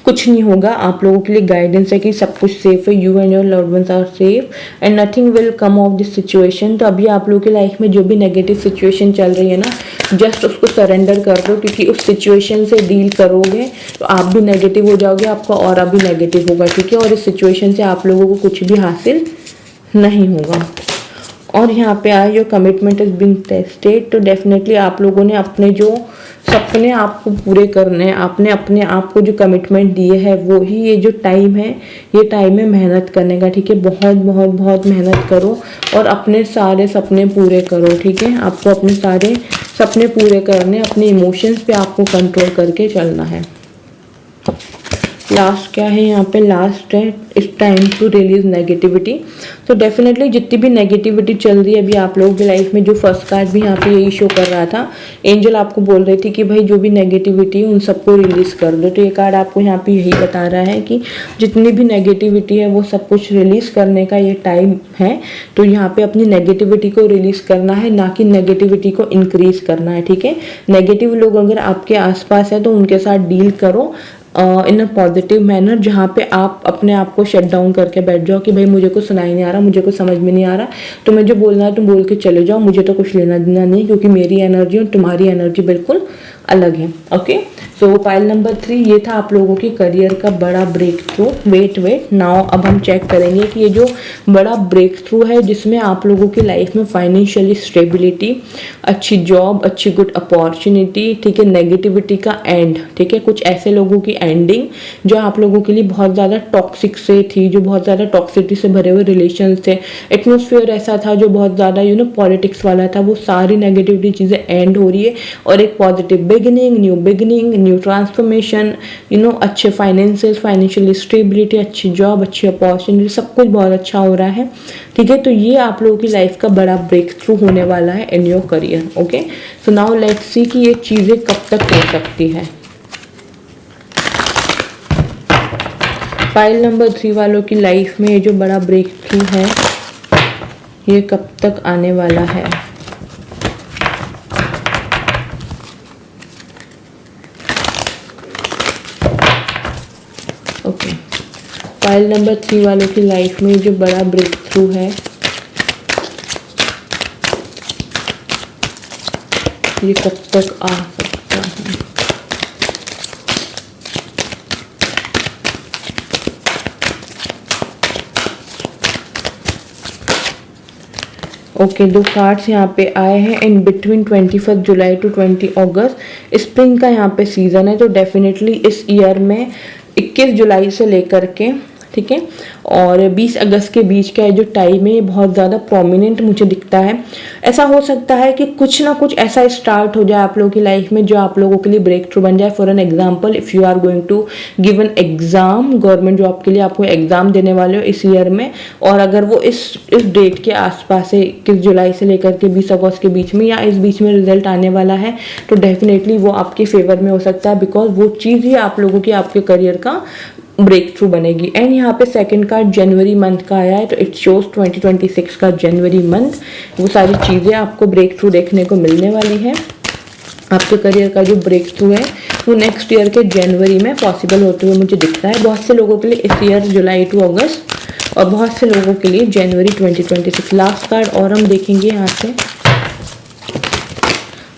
कुछ नहीं होगा। आप लोगों के लिए गाइडेंस है कि सब कुछ सेफ है, you and your loved ones are safe and nothing will come of this situation. तो अभी आप लोगों की लाइफ में जो भी नेगेटिव सिचुएशन चल रही है ना, जस्ट उसको सरेंडर कर दो, क्योंकि उस सिचुएशन से डील करोगे तो आप भी नेगेटिव हो जाओगे, आपका और भी नेगेटिव होगा, ठीक है। और इस सिचुएशन से आप लोगों को कुछ भी हासिल नहीं होगा। और यहाँ पे आए your commitment is being tested. तो डेफिनेटली आप लोगों ने अपने जो सपने आपको पूरे करने हैं, आपने अपने आप को जो कमिटमेंट दिए है वो ही ये जो टाइम है, ये टाइम है मेहनत करने का, ठीक है। बहुत बहुत बहुत मेहनत करो और अपने सारे सपने पूरे करो, ठीक है। आपको अपने सारे सपने पूरे करने, अपने इमोशंस पे आपको कंट्रोल करके चलना है। लास्ट क्या है यहाँ पे, लास्ट है it's time to release negativity. तो डेफिनेटली जितनी भी नेगेटिविटी चल रही है अभी आप लोगों की लाइफ में, जो फर्स्ट कार्ड भी यहाँ पे यही शो कर रहा था, एंजल आपको बोल रही थी कि भाई जो भी नेगेटिविटी है उन सबको रिलीज कर दो। तो ये कार्ड आपको यहाँ पे यही बता रहा है कि जितनी भी नेगेटिविटी है वो सब कुछ रिलीज करने का ये टाइम है। तो यहाँ पे अपनी नेगेटिविटी को रिलीज करना है, ना कि नेगेटिविटी को इंक्रीज करना है, ठीक है। नेगेटिव लोग अगर आपके आसपास है तो उनके साथ डील करो इन अ पॉजिटिव मैनर, जहाँ पे आप अपने आप को शट डाउन करके बैठ जाओ कि भाई मुझे कुछ सुनाई नहीं आ रहा, मुझे कुछ समझ में नहीं आ रहा, तुम्हें जो बोलना है तुम बोल के चले जाओ, मुझे तो कुछ लेना देना नहीं, क्योंकि मेरी एनर्जी और तुम्हारी एनर्जी बिल्कुल अलग है। ओके, सो पाइल नंबर 3 ये था आप लोगों के करियर का बड़ा ब्रेक थ्रू। वेट नाउ अब हम चेक करेंगे कि ये जो बड़ा ब्रेक थ्रू है जिसमें आप लोगों की लाइफ में फाइनेंशियली स्टेबिलिटी, अच्छी जॉब, अच्छी गुड अपॉर्चुनिटी, ठीक है, नेगेटिविटी का एंड, ठीक है, कुछ ऐसे लोगों की एंडिंग जो आप लोगों के लिए बहुत ज़्यादा टॉक्सिक से थी, जो बहुत ज़्यादा टॉक्सिटी से भरे हुए रिलेशन थे, एटमोसफियर ऐसा था जो बहुत ज़्यादा पॉलिटिक्स वाला था, वो सारी नेगेटिविटी चीज़ें एंड हो रही है और एक पॉजिटिव बिगिनिंग, न्यू ट्रांसफॉर्मेशन, अच्छे फाइनेंसेस, फाइनेंशियल स्टेबिलिटी, अच्छी जॉब, अच्छी अपॉर्चुनिटी, सब कुछ बहुत अच्छा हो रहा है, ठीक है। तो ये आप लोगों की लाइफ का बड़ा ब्रेक थ्रू होने वाला है in your career. Okay, so now let's सी कि ये चीज़ें कब तक हो सकती है। फाइल नंबर 3 वालों की लाइफ में ये जो बड़ा ब्रेक थ्रू है ये कब तक आने वाला है। ओके, पाइल नंबर 3 वालों की लाइफ में जो बड़ा ब्रेक थ्रू है ये कब तक आ सकता है। ओके, दो कार्ड्स यहाँ पे आए हैं। In between 21 July to 20 August spring का यहाँ पे सीज़न है, तो डेफिनेटली इस ईयर में 21 जुलाई से लेकर के, ठीक है, और 20 अगस्त के बीच का जो टाइम है ये बहुत ज़्यादा प्रोमिनेंट मुझे दिखता है। ऐसा हो सकता है कि कुछ ना कुछ ऐसा स्टार्ट हो जाए आप लोगों की लाइफ में जो आप लोगों के लिए ब्रेक थ्रू बन जाए। For an example, if you are going to give an exam, government job के लिए आपको एग्ज़ाम देने वाले हो इस ईयर में, और अगर वो इस डेट के आसपास है 21 जुलाई से लेकर के 20 अगस्त के बीच में, या इस बीच में रिजल्ट आने वाला है, तो डेफिनेटली वो आपके फेवर में हो सकता है, बिकॉज वो चीज़ ही आप लोगों की आपके करियर का ब्रेक थ्रू बनेगी। एंड यहाँ पे सेकंड कार्ड जनवरी मंथ का आया है, तो इट शोज 2026 का जनवरी मंथ। वो सारी चीज़ें आपको ब्रेक थ्रू देखने को मिलने वाली है। आपके करियर का जो ब्रेक थ्रू है वो नेक्स्ट ईयर के जनवरी में पॉसिबल होते हुए मुझे दिखता है। बहुत से लोगों के लिए इस ईयर जुलाई टू अगस्त, और बहुत से लोगों के लिए जनवरी 2026। लास्ट कार्ड और हम देखेंगे यहाँ से।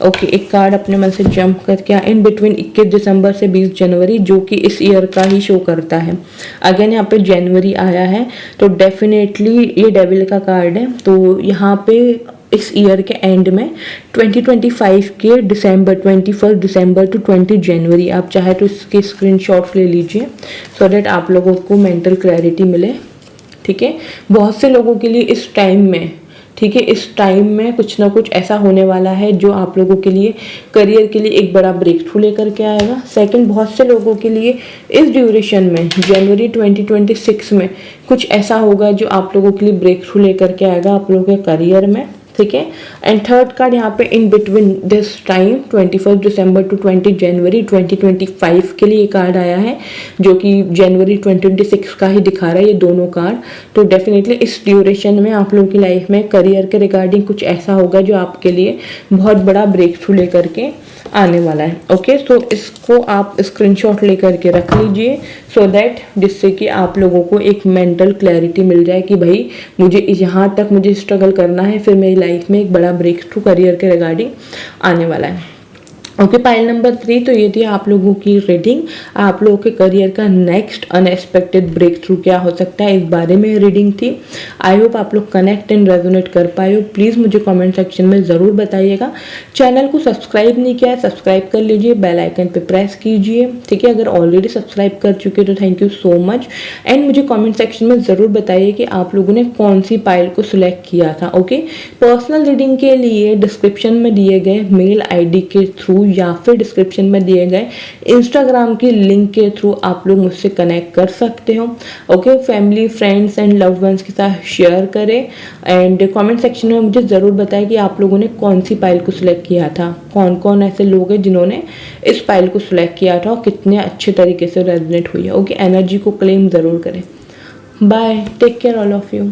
ओके, एक कार्ड अपने मन से जंप करके इन बिटवीन 21 दिसंबर से 20 जनवरी, जो कि इस ईयर का ही शो करता है। अगेन यहाँ पे जनवरी आया है, तो डेफिनेटली ये डेविल का कार्ड है। तो यहाँ पे इस ईयर के एंड में 2025 के दिसंबर 21 दिसंबर टू 20 जनवरी, आप चाहे तो इसके स्क्रीनशॉट्स ले लीजिए सो दैट आप लोगों को मेंटल क्लैरिटी मिले, ठीक है। बहुत से लोगों के लिए इस टाइम में, ठीक है, इस टाइम में कुछ ना कुछ ऐसा होने वाला है जो आप लोगों के लिए करियर के लिए एक बड़ा ब्रेक थ्रू लेकर के आएगा। सेकंड, बहुत से लोगों के लिए इस ड्यूरेशन में जनवरी 2026 में कुछ ऐसा होगा जो आप लोगों के लिए ब्रेक थ्रू लेकर के आएगा आप लोगों के करियर में, ठीक है। एंड थर्ड कार्ड यहाँ पे in between this time 21 December to 20 January 2025 के लिए कार्ड आया है, जो कि जनवरी 2026 का ही दिखा रहा है ये दोनों कार्ड। तो डेफिनेटली इस ड्यूरेशन में आप लोगों की लाइफ में करियर के रिगार्डिंग कुछ ऐसा होगा जो आपके लिए बहुत बड़ा ब्रेक थ्रू लेकर के आने वाला है। ओके, सो इसको आप स्क्रीनशॉट लेकर के रख लीजिए सो दैट, जिससे कि आप लोगों को एक मेंटल क्लैरिटी मिल जाए कि भाई मुझे यहाँ तक मुझे स्ट्रगल करना है, फिर मेरी लाइफ में एक बड़ा ब्रेक थ्रू करियर के रिगार्डिंग आने वाला है। ओके, पाइल नंबर 3, तो ये थी आप लोगों की रीडिंग। आप लोगों के करियर का नेक्स्ट अनएक्सपेक्टेड ब्रेक थ्रू क्या हो सकता है, इस बारे में रीडिंग थी। आई होप आप लोग कनेक्ट एंड रेजोनेट कर पाए हो। प्लीज़ मुझे कमेंट सेक्शन में ज़रूर बताइएगा। चैनल को सब्सक्राइब नहीं किया है, सब्सक्राइब कर लीजिए, बेल आइकन पे प्रेस कीजिए, ठीक है। अगर ऑलरेडी सब्सक्राइब कर चुके तो thank you so much. And मुझे कॉमेंट सेक्शन में ज़रूर बताइए कि आप लोगों ने कौन सी पाइल को सिलेक्ट किया था। ओके, पर्सनल रीडिंग के लिए डिस्क्रिप्शन में दिए गए मेल ID के थ्रू या फिर डिस्क्रिप्शन में दिए गए इंस्टाग्राम की लिंक के थ्रू आप लोग मुझसे कनेक्ट कर सकते हो। Okay, family, friends and loved ones के साथ शेयर करें एंड कमेंट सेक्शन में मुझे ज़रूर बताएं कि आप लोगों ने कौन सी पाइल को सिलेक्ट किया था, कौन कौन ऐसे लोग हैं जिन्होंने इस पाइल को सिलेक्ट किया था और कितने अच्छे तरीके से रेजोनेट हुई है। ओके, एनर्जी को क्लेम ज़रूर करें। Bye, take care all of you.